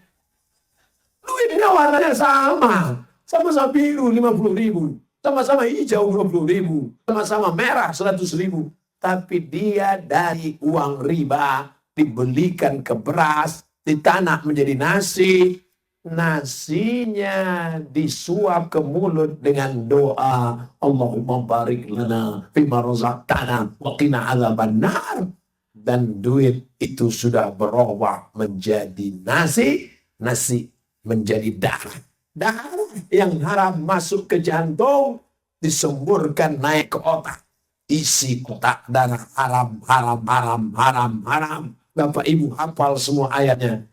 Duitnya warnanya sama. Sama-sama biru 50.000. Sama-sama hijau 20.000. Sama-sama merah 100.000. Tapi dia dari uang riba dibelikan ke beras, ditanam menjadi nasi. Nasinya disuap ke mulut dengan doa, Allahumma barik lana fima razaqtana wa qina adzabannar. Dan duit itu sudah berubah menjadi nasi, nasi menjadi darah. Darah yang haram masuk ke jantung, disemburkan naik ke otak. Isi kotak darah haram, haram, haram, haram, haram. Bapak Ibu hafal semua ayatnya.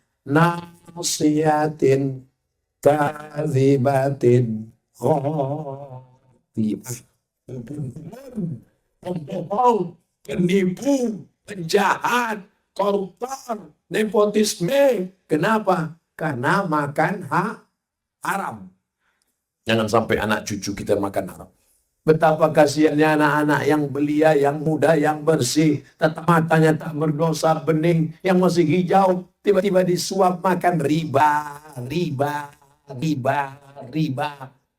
Nasiyatin, kazibatin, khotibah. Pembohong, penipu, penjahat, koruptor, nepotisme. Kenapa? Karena makan haram. Jangan sampai anak cucu kita makan haram. Betapa kasihannya anak-anak yang belia, yang muda, yang bersih, tetap matanya tak berdosa, bening, yang masih hijau, tiba-tiba disuap makan riba, riba, riba, riba.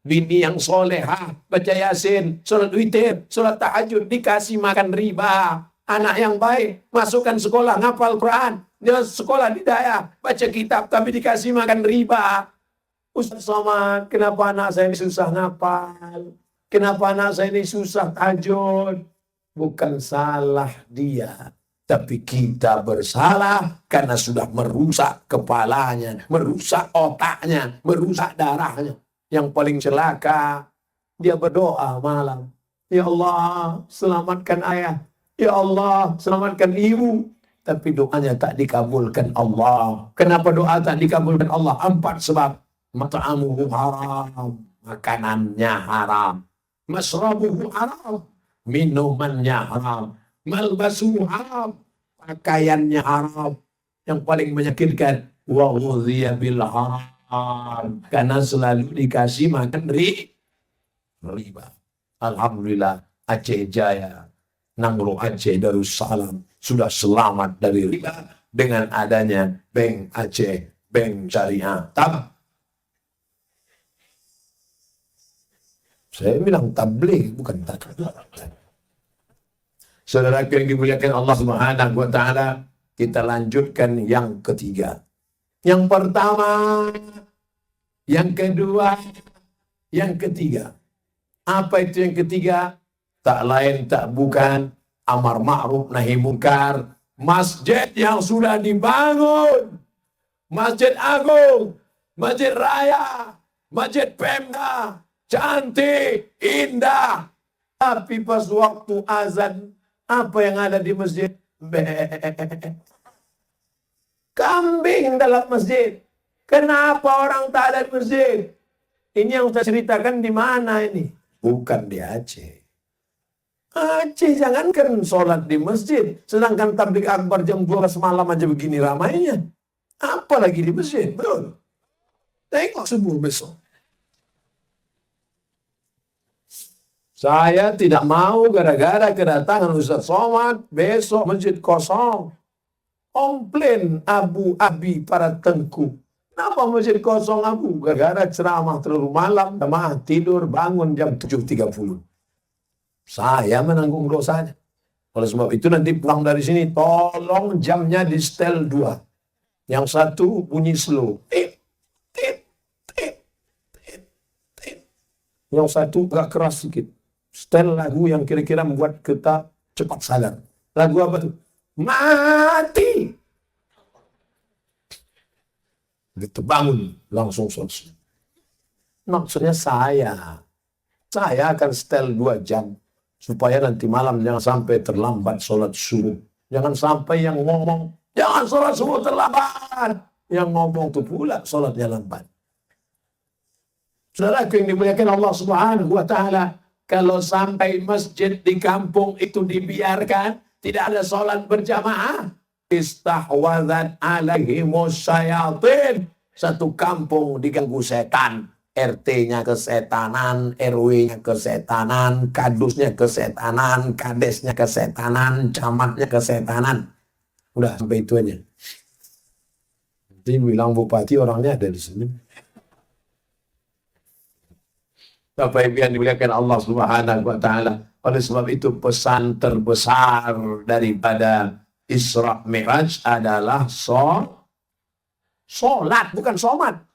Bini yang soleha, baca yasin, sholat witir, sholat tahajud, dikasih makan riba. Anak yang baik, masukkan sekolah, ngapal Quran. Dia sekolah di daya, baca kitab, tapi dikasih makan riba. Ustaz Somad, kenapa anak saya ini susah ngapal? Kenapa anak saya ini susah tahajud? Bukan salah dia, tapi kita bersalah karena sudah merusak kepalanya, merusak otaknya, merusak darahnya. Yang paling celaka, dia berdoa malam. Ya Allah, selamatkan ayah. Ya Allah, selamatkan ibu. Tapi doanya tak dikabulkan Allah. Kenapa doa tak dikabulkan Allah? 4 sebab. Mat'amuhu haram, makanannya haram. Masrabuhu haram, minumannya haram. Malbasuhu haram, pakaiannya haram. Yang paling menyakitkan, wa ghudhiya bil haram, karena selalu dikasih makan riba. Alhamdulillah, Aceh Jaya, Nangro Aceh Darussalam sudah selamat dari riba dengan adanya Bank Aceh, Bank Syariah. Saya bilang tabligh, bukan tabligh. Saudara yang dimuliakan Allah Subhanahu wa taala, kita lanjutkan yang ketiga. Yang pertama, yang kedua, yang ketiga. Apa itu yang ketiga? Tak lain tak bukan amar ma'ruf nahi munkar. Masjid yang sudah dibangun, Masjid Agung, Masjid Raya, Masjid Pemda, cantik, indah. Tapi pas waktu azan, apa yang ada di masjid? Kambing dalam masjid. Kenapa orang tak ada di masjid? Ini yang saya ceritakan di mana ini? Bukan di Aceh. Aceh jangankan sholat di masjid, sedangkan tabligh akbar jam 12 malam aja begini ramainya. Apalagi di masjid, betul? Tengok subuh besok. Saya tidak mau gara-gara kedatangan Ustaz Somad besok masjid kosong. Komplain Abu Abi para tengku. Kenapa masjid kosong Abu? Gara-gara ceramah terlalu malam, jamaah tidur bangun jam 7.30. Saya menanggung dosanya. Oleh sebab itu nanti pulang dari sini, tolong jamnya di setel 2. Yang satu bunyi slow. Tit, tit, tit, tit, tit. Yang satu agak keras sedikit. Setel lagu yang kira-kira membuat kita cepat sadar. Lagu apa tuh? Mati. Gitu bangun, langsung selesai. Maksudnya saya akan setel 2 jam. Supaya nanti malam jangan sampai terlambat sholat subuh. Jangan sampai yang ngomong, jangan sholat subuh terlambat. Yang ngomong itu pula sholatnya lambat. Saudara yang dimuliakan Allah Subhanahu wa taala, kalau sampai masjid di kampung itu dibiarkan, tidak ada sholat berjamaah, istahwadzat alaihimus syayatin. Satu kampung diganggu setan. RT-nya kesetanan, RW-nya kesetanan, kadusnya kesetanan, kadesnya kesetanan, camatnya kesetanan. Udah sampai itu aja. Nanti bilang bupati orangnya ada di sini. Bapak Ibu yang dimuliakan Allah Subhanahu wa taala. Oleh sebab itu pesan terbesar daripada Isra Mi'raj adalah sholat, bukan somat.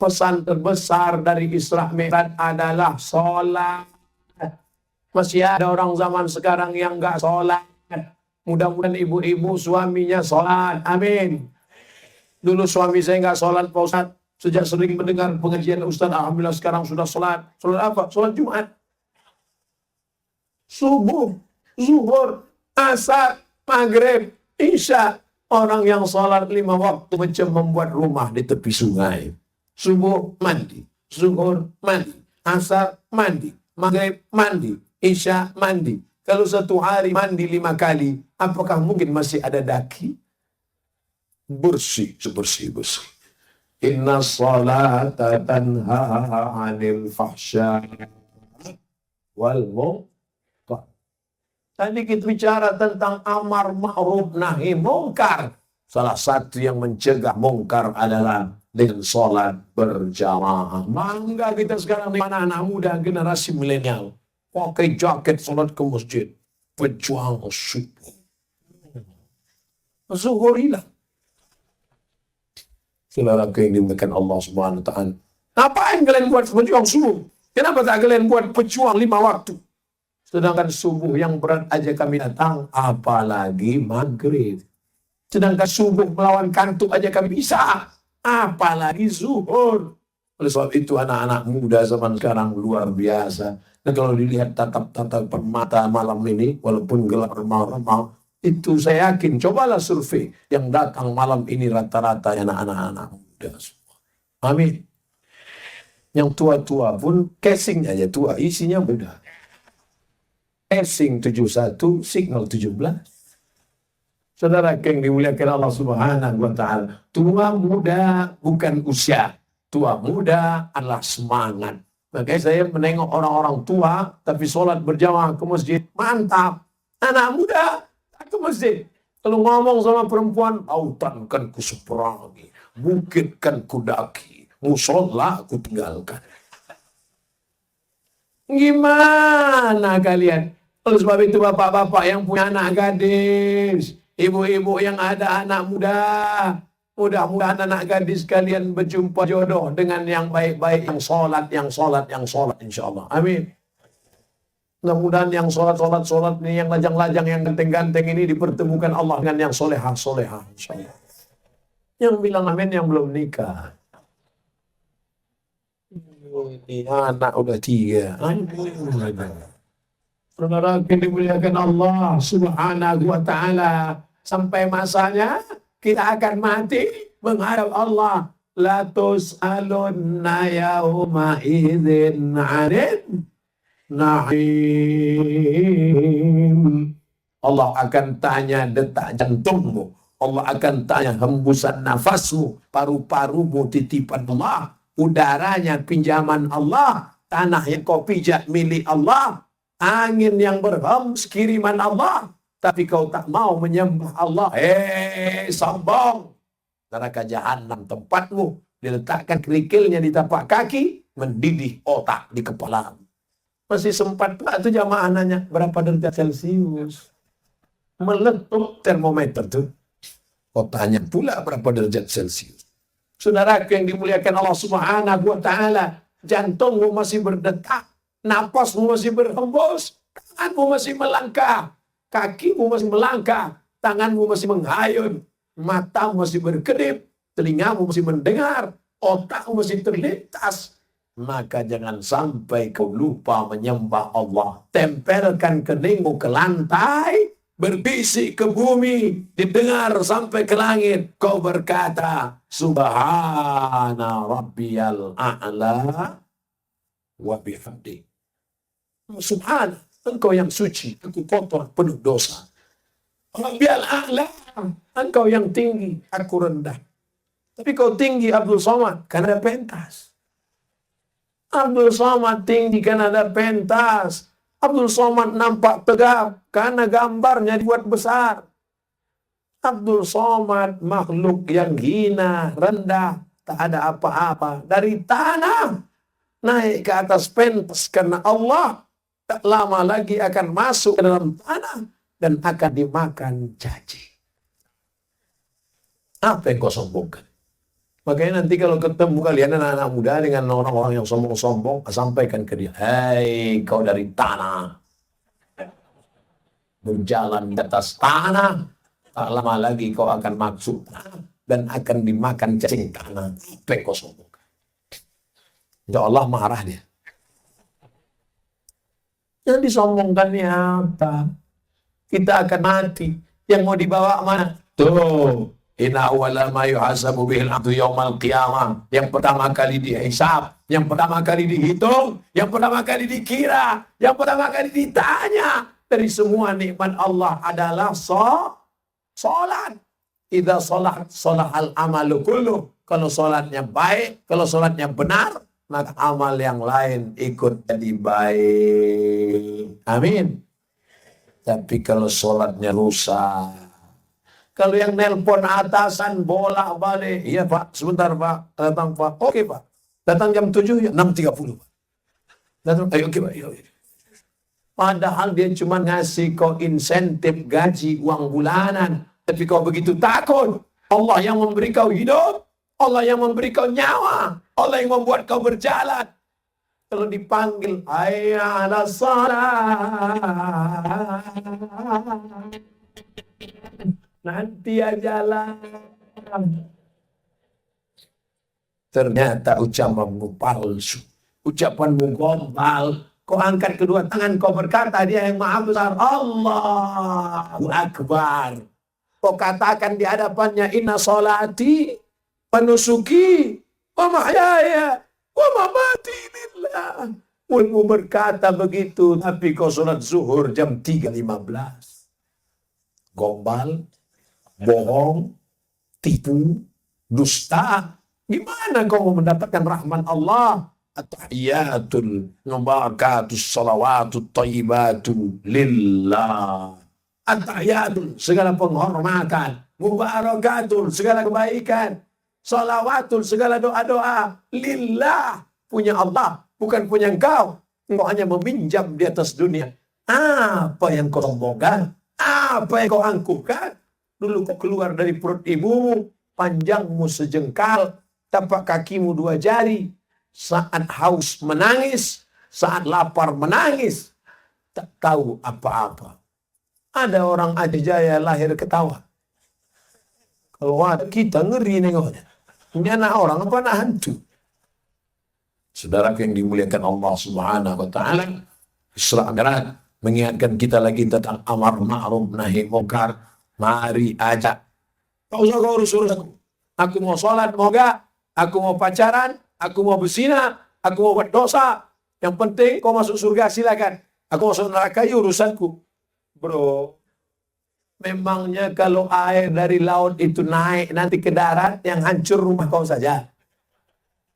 Pesan terbesar dari Isra Mi'raj adalah sholat. Masih ada orang zaman sekarang yang nggak sholat. Mudah-mudahan ibu-ibu suaminya sholat. Amin. Dulu suami saya nggak sholat, Pak Ustaz. Sejak sering mendengar pengajian Ustaz, alhamdulillah sekarang sudah sholat. Sholat apa? Sholat Jumat. Subuh, zuhur, asar, maghrib, isya. Orang yang sholat 5 waktu macam membuat rumah di tepi sungai. Subuh mandi, zuhur mandi, asar mandi, maghrib mandi, isya mandi. Kalau satu hari mandi 5 kali, apakah mungkin masih ada daki? Bersih, sebersih-bersih. Inna salata tanha 'anil fahsya wal munkar. Tadi kita bicara tentang amar ma'ruf nahi munkar. Salah satu yang mencegah mungkar adalah dengan sholat berjamaah. Bangga kita sekarang nih anak-anak muda generasi milenial. Pakai jaket sholat ke masjid. Pejuang subuh. Zuhur hilang. Saudara yang dimuliakan Allah Subhanahu wa taala. Ngapain kalian buat pejuang subuh? Kenapa tak kalian buat pejuang 5 waktu? Sedangkan subuh yang berat aja kami datang, apalagi maghrib. Sedangkan subuh melawan kantuk aja kami bisa, apalagi zuhur. Oleh sebab itu anak-anak muda zaman sekarang luar biasa. Dan kalau dilihat tatap-tatap mata malam ini, walaupun gelap remang-remang, itu saya yakin, cobalah survei yang datang malam ini rata-rata anak-anak muda semua. Amin. Yang tua-tua pun casing aja tua, isinya muda. Casing 71, signal 17. Saudara yang dimuliakan Allah Subhanahu wa taala, tua muda bukan usia. Tua muda adalah semangat. Makanya saya menengok orang-orang tua tapi sholat berjamaah ke masjid, mantap. Anak muda tak ke masjid. Kalau ngomong sama perempuan, lautan kan ku seberangi, bukit kan ku daki, musola ku tinggalkan. Gimana kalian? Oleh sebab itu bapak-bapak yang punya anak gadis, ibu-ibu yang ada anak muda, mudah-mudahan anak gadis kalian berjumpa jodoh dengan yang baik-baik, yang sholat, insya Allah. Amin. Mudah-mudahan yang sholat ini, yang lajang-lajang, yang ganteng-ganteng ini dipertemukan Allah dengan yang solehah, insya Allah. Yang bilang amin yang belum nikah. Ini anak udah 3. Saudara yang dimuliakan Allah Subhanahu wa taala, sampai masanya kita akan mati menghadap Allah. La tus'alunna yauma idzin 'anil na'im. Allah akan tanya detak jantungmu. Allah akan tanya hembusan nafasmu, paru-parumu titipan Allah, udaranya pinjaman Allah, tanah yang kau pijak milik Allah, angin yang berhembus kiriman Allah, tapi kau tak mau menyembah Allah. Sombong. Neraka jahanam tempatmu, diletakkan kerikilnya di tapak kaki, mendidih otak di kepala. Masih sempat Pak itu jamaah nanya berapa derajat Celcius. Meletup termometer tuh. Kau tanya pula berapa derajat Celcius. Saudaraku yang dimuliakan Allah Subhanahu wa taala, jantungmu masih berdetak, napasmu masih berhembus, tanganmu masih melangkah, kakimu masih melangkah, tanganmu masih menghayun, matamu masih berkedip, telingamu masih mendengar, otakmu masih terlintas. Maka jangan sampai kau lupa menyembah Allah. Tempelkan keningmu ke lantai, berbisik ke bumi, didengar sampai ke langit. Kau berkata, Subhana Rabbiyal A'la wa bihamdi. Subhana, engkau yang suci, aku kotor, penuh dosa. Rabbiyal A'la, engkau yang tinggi, aku rendah. Tapi kau tinggi Abdul Somad, karena ada pentas. Abdul Somad tinggi karena ada pentas. Abdul Somad nampak tegap karena gambarnya dibuat besar. Abdul Somad makhluk yang hina, rendah, tak ada apa-apa. Dari tanah naik ke atas pentas karena Allah tak lama lagi akan masuk ke dalam tanah dan akan dimakan cacing. Apa yang kau sombongkan? Makanya nanti kalau ketemu kalian anak-anak muda dengan orang-orang yang sombong-sombong, sampaikan ke dia, hei kau dari tanah, berjalan di atas tanah, tak lama lagi kau akan masuk dan akan dimakan cacing tanah. Apa yang kau sombongkan? Ya Allah marah dia. Yang disombongkannya apa? Kita akan mati. Yang mau dibawa mana? Tuh. Inna awwala ma yuhasabu bihil abdu yaumal qiyamah. Yang pertama kali dihisab, yang pertama kali dihitung, yang pertama kali dikira, yang pertama kali ditanya dari semua nikmat Allah adalah salat. Idza salat salahal amalu kullu. Kalau salatnya baik, kalau salatnya benar, maka amal yang lain ikut jadi baik. Amin. Tapi kalau salatnya rusak, Kalau yang nelpon atasan bolak-balik, iya Pak, sebentar Pak, datang Pak. Oke Pak, datang jam 7 ya, 6.30 Pak. Datang, ayo oke Pak, ayo. Padahal dia cuma ngasih kau insentif gaji uang bulanan. Tapi kau begitu takut. Allah yang memberi kau hidup, Allah yang memberi kau nyawa, Allah yang membuat kau berjalan. Kalau dipanggil, hayya 'alas shalah, nanti aja lah. Ternyata ucapanmu palsu, ucapanmu gombal. Kau angkat kedua tangan, kau berkata dia yang maha besar, Allahu Akbar. Kau katakan di hadapannya, inna sholati wa nusuki wa mahyaya wa mamati lillah. Mau berkata begitu, tapi kau sholat zuhur jam 3.15. Gombal, bohong, tipu, dusta. Gimana kau mau mendapatkan rahmat Allah? At-tahiyatul mubarakatus salawatut thayyibatu lillah. At-tahiyatul, segala penghormatan, mubarakatul, segala kebaikan, salawatul, segala doa-doa, lillah, punya Allah, bukan punya engkau. Engkau hanya meminjam di atas dunia. Apa yang kau sombongkan? Apa yang kau angkuhkan? Dulu kau keluar dari perut ibumu, panjangmu sejengkal, tapak kakimu 2 jari. Saat haus menangis, saat lapar menangis, tak tahu apa-apa. Ada orang Aceh Jaya lahir ketawa. Kalau ada kita ngeri nengoknya. Ini anak orang apa anak hantu? Saudara yang dimuliakan Allah Subhanahu wa taala, Isra Mi'raj mengingatkan kita lagi tentang amar ma'ruf nahi munkar. Mari ajak. Tak usah kau urus aku. Aku mau sholat, mau gak? Aku mau pacaran, aku mau berzina, aku mau buat dosa. Yang penting kau masuk surga, silakan. Aku masuk neraka, ya urusanku. Bro, memangnya kalau air dari laut itu naik nanti ke darat, yang hancur rumah kau saja.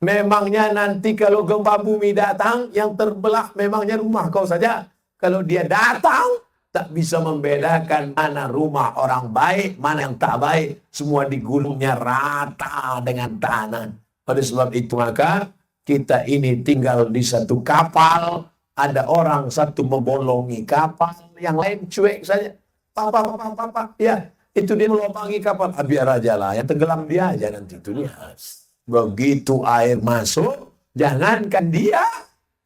Memangnya nanti kalau gempa bumi datang, yang terbelah memangnya rumah kau saja. Kalau dia datang, tak bisa membedakan mana rumah orang baik, mana yang tak baik. Semua digulungnya rata dengan tanah. Pada sebab itu maka kita ini tinggal di satu kapal. Ada orang satu membolongi kapal, yang lain cuek saja. Papa. Ya, itu dia melobangi kapal. Biar aja lah, yang tenggelam dia aja nanti itu dia. Begitu air masuk, jangankan dia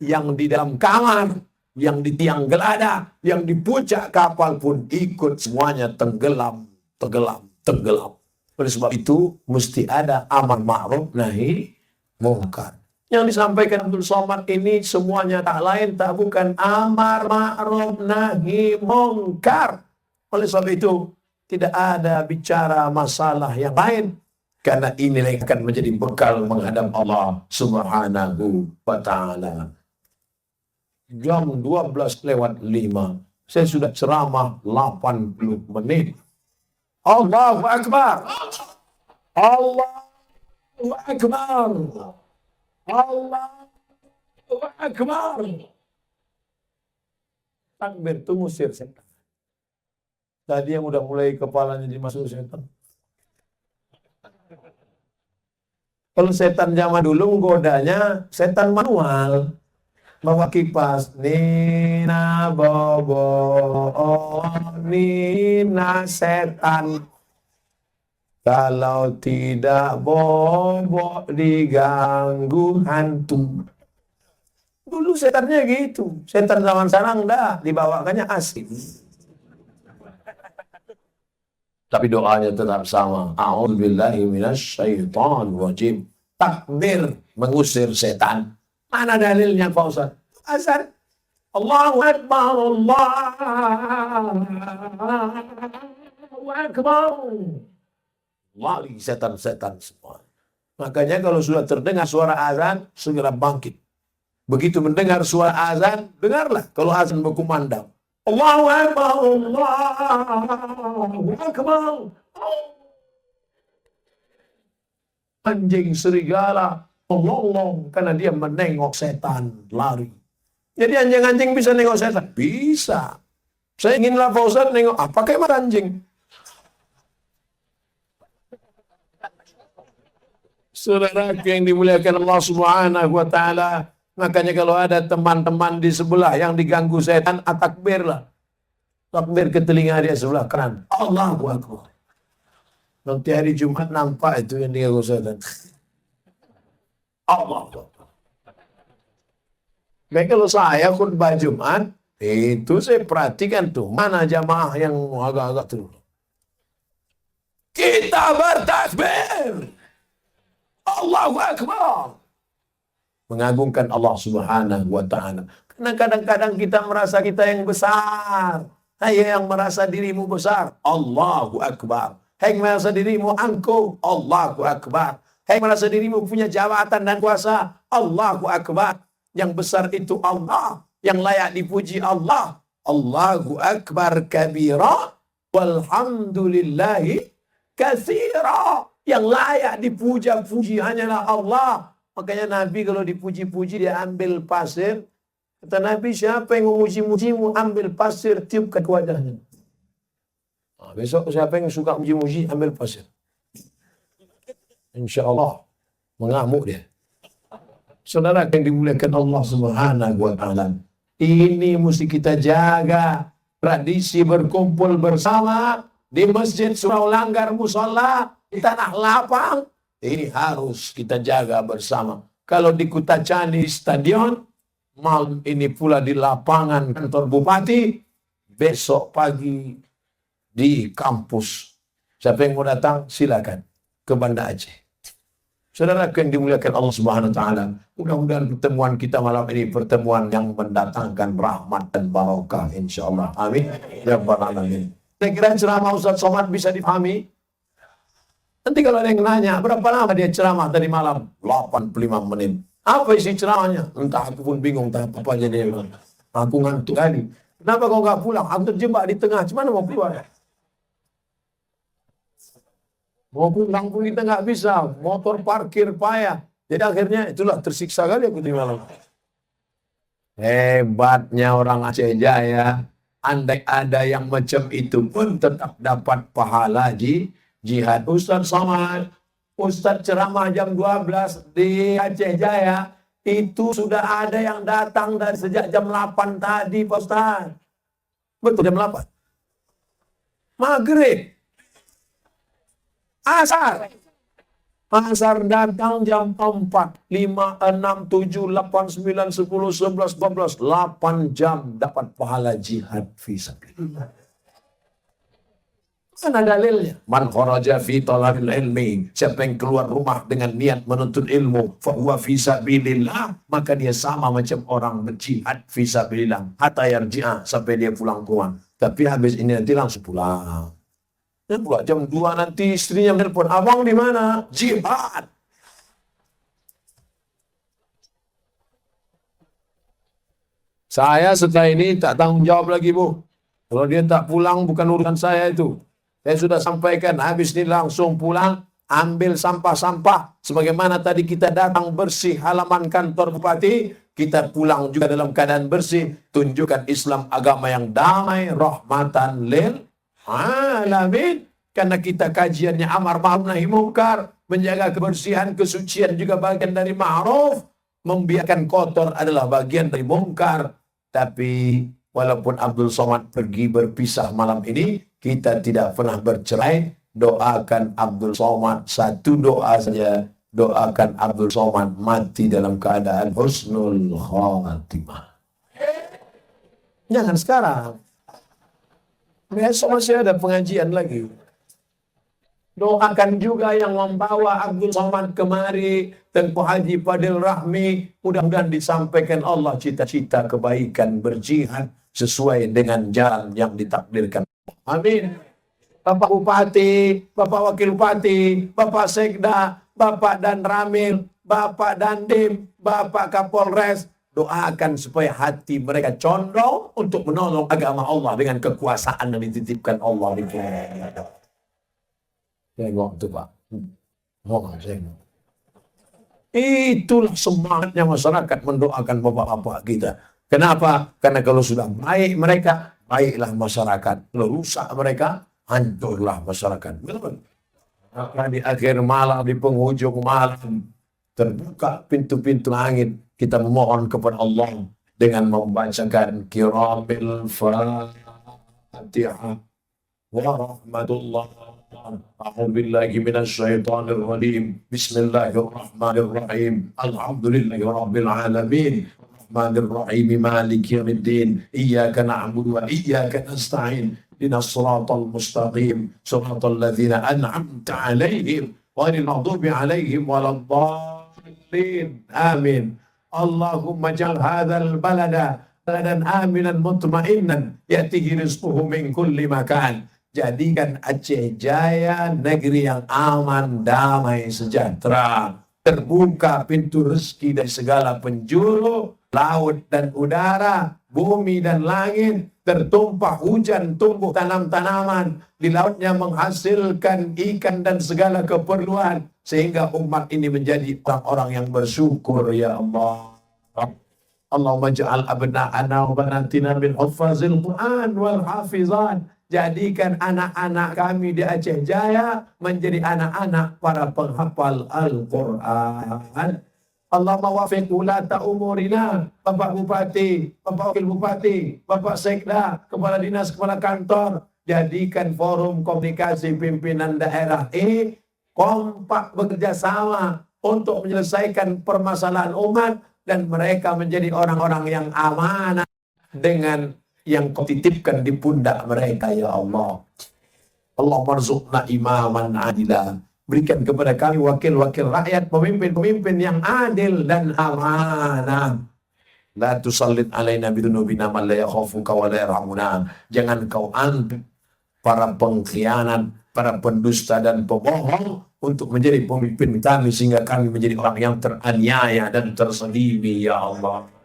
yang di dalam kamar, yang di tiang gelada, yang di puncak kapal pun ikut semuanya tenggelam. Oleh sebab itu mesti ada amar ma'ruf nahi munkar. Yang disampaikan Abdul Somad ini semuanya tak lain tak bukan amar ma'ruf nahi munkar. Oleh sebab itu tidak ada bicara masalah yang lain, karena inilah yang akan menjadi bekal menghadap Allah Subhanahu wa taala. Jam 12:05. Saya sudah ceramah 80 menit. Allahu Akbar. Allahu Akbar. Allahu Akbar. Takbir itu musir setan. Tadi yang udah mulai kepalanya dimasuk setan. Kalau setan zaman dulu menggodanya setan manual. Bawa kipas. Nina bobo, oh nina setan. Kalau tidak bobo diganggu hantu. Dulu setannya gitu. Setan zaman sekarang dah dibawakannya asik. Tapi doanya tetap sama. A'udzubillahi minasyaitonir rajim. Takbir mengusir setan. Mana dalilnya Pak Ustaz? Azan. Allahu Akbar. Allahu Akbar. Lari setan-setan semua. Makanya kalau sudah terdengar suara azan, segera bangkit. Begitu mendengar suara azan, dengarlah kalau azan berkumandang. Allahu Akbar, Allahu Akbar. Anjing serigala melolong karena dia menengok setan lari. Jadi anjing-anjing bisa nengok setan? Bisa. Saya inginlah Pak Ustaz nengok apa kayak mata anjing. Saudara yang dimuliakan Allah Subhanahu wa taala, makanya kalau ada teman-teman di sebelah yang diganggu setan, takbirlah. Takbir ke telinga dia sebelah kanan. Allahu Akbar. Nanti hari Jumat nampak itu yang diganggu setan. Allahu Akbar. Baik, kalau saya khutbah Jumat, itu saya perhatikan tuh, mana jamaah yang agak-agak turun. Kita bertakbir. Allahu Akbar. Mengagungkan Allah Subhanahu wa taala. Karena kadang-kadang kita merasa kita yang besar. Hai yang merasa dirimu besar, Allahu Akbar. Hai yang merasa dirimu angkuh, Allahu Akbar. Hai yang merasa dirimu punya jabatan dan kuasa, Allahu Akbar. Yang besar itu Allah, yang layak dipuji Allah. Allahu Akbar kabira walhamdulillahi katsira. Yang layak dipuja-puji hanyalah Allah. Makanya Nabi kalau dipuji-puji dia ambil pasir. Kata Nabi, siapa yang memuji-mujimu, ambil pasir, tiupkan ke wajahnya. Nah, besok siapa yang suka muji-muji, ambil pasir. Insya Allah mengamuk dia. Saudara yang dimuliakan Allah Subhanahu wa taala, ini mesti kita jaga. Tradisi berkumpul bersama di masjid, surau langgar, musola, di tanah lapang, ini harus kita jaga bersama. Kalau di Kutacani stadion, malam ini pula di lapangan kantor bupati, besok pagi di kampus. Siapa yang mau datang, silakan ke Banda Aceh. Saudara yang dimuliakan Allah Subhanahu wa taala, mudah-mudahan pertemuan kita malam ini pertemuan yang mendatangkan rahmat dan barokah insyaallah. Amin ya rabbal alamin. Saya kira ceramah Ustaz Somad bisa dipahami. Nanti kalau ada yang nanya, berapa lama dia ceramah tadi malam? 85 menit. Apa isi ceramahnya? Entah, aku pun bingung, entah apa aja dia bilang. Aku ngantuk kali. Kenapa kau nggak pulang? Aku terjebak di tengah. Gimana mau keluar? Mau pulang pun kita nggak bisa. Motor parkir payah. Jadi akhirnya itulah tersiksa kali aku di malam. Hebatnya orang Aceh Jaya. Andai ada yang macam itu pun tetap dapat pahala jihad. Ustaz Somad, Ustaz ceramah jam 12 di Aceh Jaya, itu sudah ada yang datang dari sejak jam 8 tadi, Pak Ustaz. Betul, jam 8. Maghrib. Asar. Asar datang jam 4, 5, 6, 7, 8, 9, 10, 11, 12, 8 jam dapat pahala jihad fisabilillah. Mana dalilnya? Man kharaja fi talabil ilmi, siapa yang keluar rumah dengan niat menuntut ilmu, fa huwa fi sabilillah, maka dia sama macam orang berjihad fi sabilillah hatta yarji'a, sampai dia pulang ke rumah. Tapi habis ini nanti langsung pulang. Dan pula jam 2 nanti istrinya menelpon, abang di mana? Jihad. Saya setelah ini tak tanggung jawab lagi, Bu. Kalau dia tak pulang bukan urusan saya itu. Saya sudah sampaikan, habis ini langsung pulang, ambil sampah-sampah. Sebagaimana tadi kita datang bersih halaman kantor bupati, kita pulang juga dalam keadaan bersih. Tunjukkan Islam agama yang damai, rahmatan lil alamin. Karena kita kajiannya amar ma'ruf nahi munkar, menjaga kebersihan, kesucian juga bagian dari ma'ruf. Membiarkan kotor adalah bagian dari munkar. Tapi walaupun Abdul Somad pergi berpisah malam ini, kita tidak pernah bercerai. Doakan Abdul Somad, satu doa saja. Doakan Abdul Somad mati dalam keadaan husnul khatimah. Jangan sekarang. Besok masih ada pengajian lagi. Doakan juga yang membawa Abdul Somad kemari, Tengku Haji Fadil Rahmi. Mudah-mudahan disampaikan Allah cita-cita kebaikan berjihad sesuai dengan jalan yang ditakdirkan. Amin. Bapak Bupati, Bapak Wakil Bupati, Bapak Sekda, Bapak Dan Ramil, Bapak Dandim, Bapak Kapolres, doakan supaya hati mereka condong untuk menolong agama Allah dengan kekuasaan yang dititipkan Allah. Tengok tuh Pak. Itulah semangatnya masyarakat mendoakan bapak-bapak kita. Kenapa? Karena kalau sudah baik mereka, baiklah masyarakat. Kalau rusak mereka, hancurlah masyarakat. Betul? Maka di akhir malam, di penghujung malam, terbuka pintu-pintu langit. Kita memohon kepada Allah dengan membacakan Kiramil Fatihah wa rahmatullah. A'udzu billahi minasy syaithanir rajim. Bismillahirrahmanirrahim. Alhamdulillahi rabbil alamin. Rahmanir-rahim. Maliki yaumiddin. Iyyaka na'budu wa iyyaka nasta'in. Ihdinas siratal mustaqim. Siratal ladzina an'amta 'alaihim ghairil maghdubi 'alaihim waladdallin. Amin. Allahumma ja'al hadzal balada baladan aminan mutma'innan ya'tihi rizquhu min kulli makan. Jadikan Aceh Jaya negeri yang aman, damai, sejahtera. Terbuka pintu rezeki dari segala penjuru, laut dan udara, bumi dan langit. Tertumpah hujan, tumbuh tanam-tanaman. Di lautnya menghasilkan ikan dan segala keperluan. Sehingga umat ini menjadi orang-orang yang bersyukur, ya Allah. Allahumma ja'al abna'ana wa banatina min huffazil Qur'an wal hafizan. Jadikan anak-anak kami di Aceh Jaya menjadi anak-anak para penghafal Al-Quran. Allahumma wafiq ulata umurina, Bapak Bupati, Bapak Wakil Bupati, Bapak Sekda, Kepala Dinas, Kepala Kantor. Jadikan forum komunikasi pimpinan daerah ini kompak bekerja sama untuk menyelesaikan permasalahan umat. Dan mereka menjadi orang-orang yang amanah dengan yang kau titipkan di pundak mereka, ya Allah. Allah marzuqna imaman adila. Berikan kepada kami wakil-wakil rakyat, pemimpin-pemimpin yang adil dan amanah. La tusallit alaina bidunubina man la yakhafuka wa la yarhamuna. Jangan kau angkat para pengkhianat, para pendusta dan pembohong untuk menjadi pemimpin kami sehingga kami menjadi orang yang teraniaya dan terselimi, ya Allah.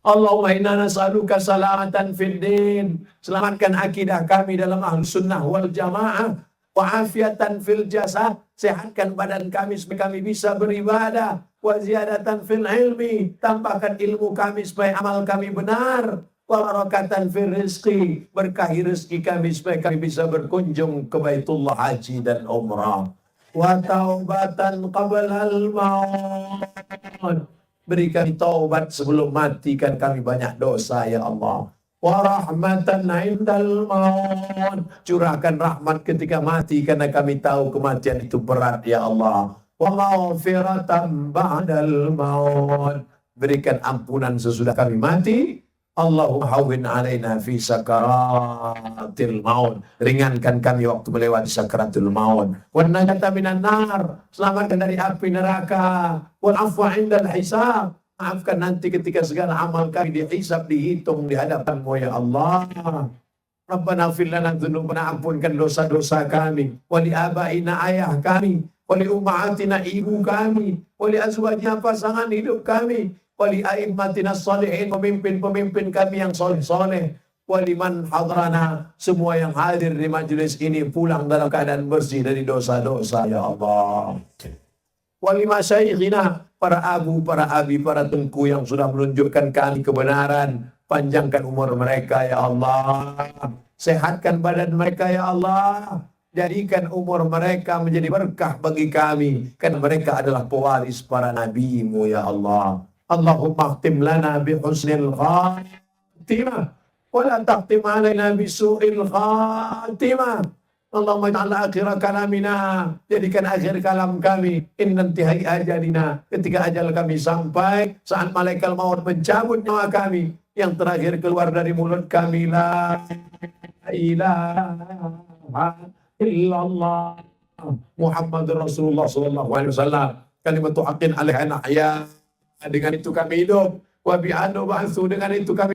Allahumma inna nas'aluka salamatan fid din. Selamatkan akidah kami dalam Ahlus Sunnah wal Jamaah. Wa afiatan fil jasad. Sehatkan badan kami supaya kami bisa beribadah. Wa ziyadatan fil ilmi. Tambahkan ilmu kami supaya amal kami benar. Wa barakatan fil rizqi. Berkahi rezeki kami supaya kami bisa berkunjung ke Baitullah Haji dan Umrah. Wa taubatan qablal maut. Beri kami taubat sebelum mati, kan kami banyak dosa, ya Allah. Wa rahmatan indal maut. Curahkan rahmat ketika mati karena kami tahu kematian itu berat, ya Allah. Wa maghfiratan ba'dal maut. Berikan ampunan sesudah kami mati. Allahumma hawwin alaina fi sakaratil maut. Ringankan kami waktu melewati sakaratul maut. Wa najata minan nar. Selamatkan dari api neraka. Wal afwa indal hisab. Maafkan nanti ketika segala amal kami dihisab, dihitung di hadapan-Mu, ya Allah. Rabbana fir lana dzunubana, ampunkan dosa-dosa kami. Wa li abaina, ayah kami. Wa li ummahatina, ibu kami. Wa li azwajina, pasangan hidup kami. Wali a'immatina sholihin, pemimpin-pemimpin kami yang soleh-soleh. Waliman hadrana, semua yang hadir di majelis ini pulang dalam keadaan bersih dari dosa-dosa, ya Allah. Wali masyayikhina, para abu, para abi, para tengku yang sudah menunjukkan kami kebenaran. Panjangkan umur mereka, ya Allah. Sehatkan badan mereka, ya Allah. Jadikan umur mereka menjadi berkah bagi kami. Karena mereka adalah pewaris para nabi-Mu, ya Allah. Allahumma khtim lana bi husnil khatimah wa la taqtim alaina bi su'il khatimah. Allahumma ij'al akhir kalamina, jadikan akhir kalam kami inna intihai ajalina, ketika ajal kami sampai, saat malaikat maut mencabut nyawa kami, yang terakhir keluar dari mulut kami, la ilaha illallah Muhammadur Rasulullah sallallahu alaihi wasallam, kalimatu haqqin alaiha nahya. Dengan itu kami hidup. Wa bi'anu ba'su, dengan itu kami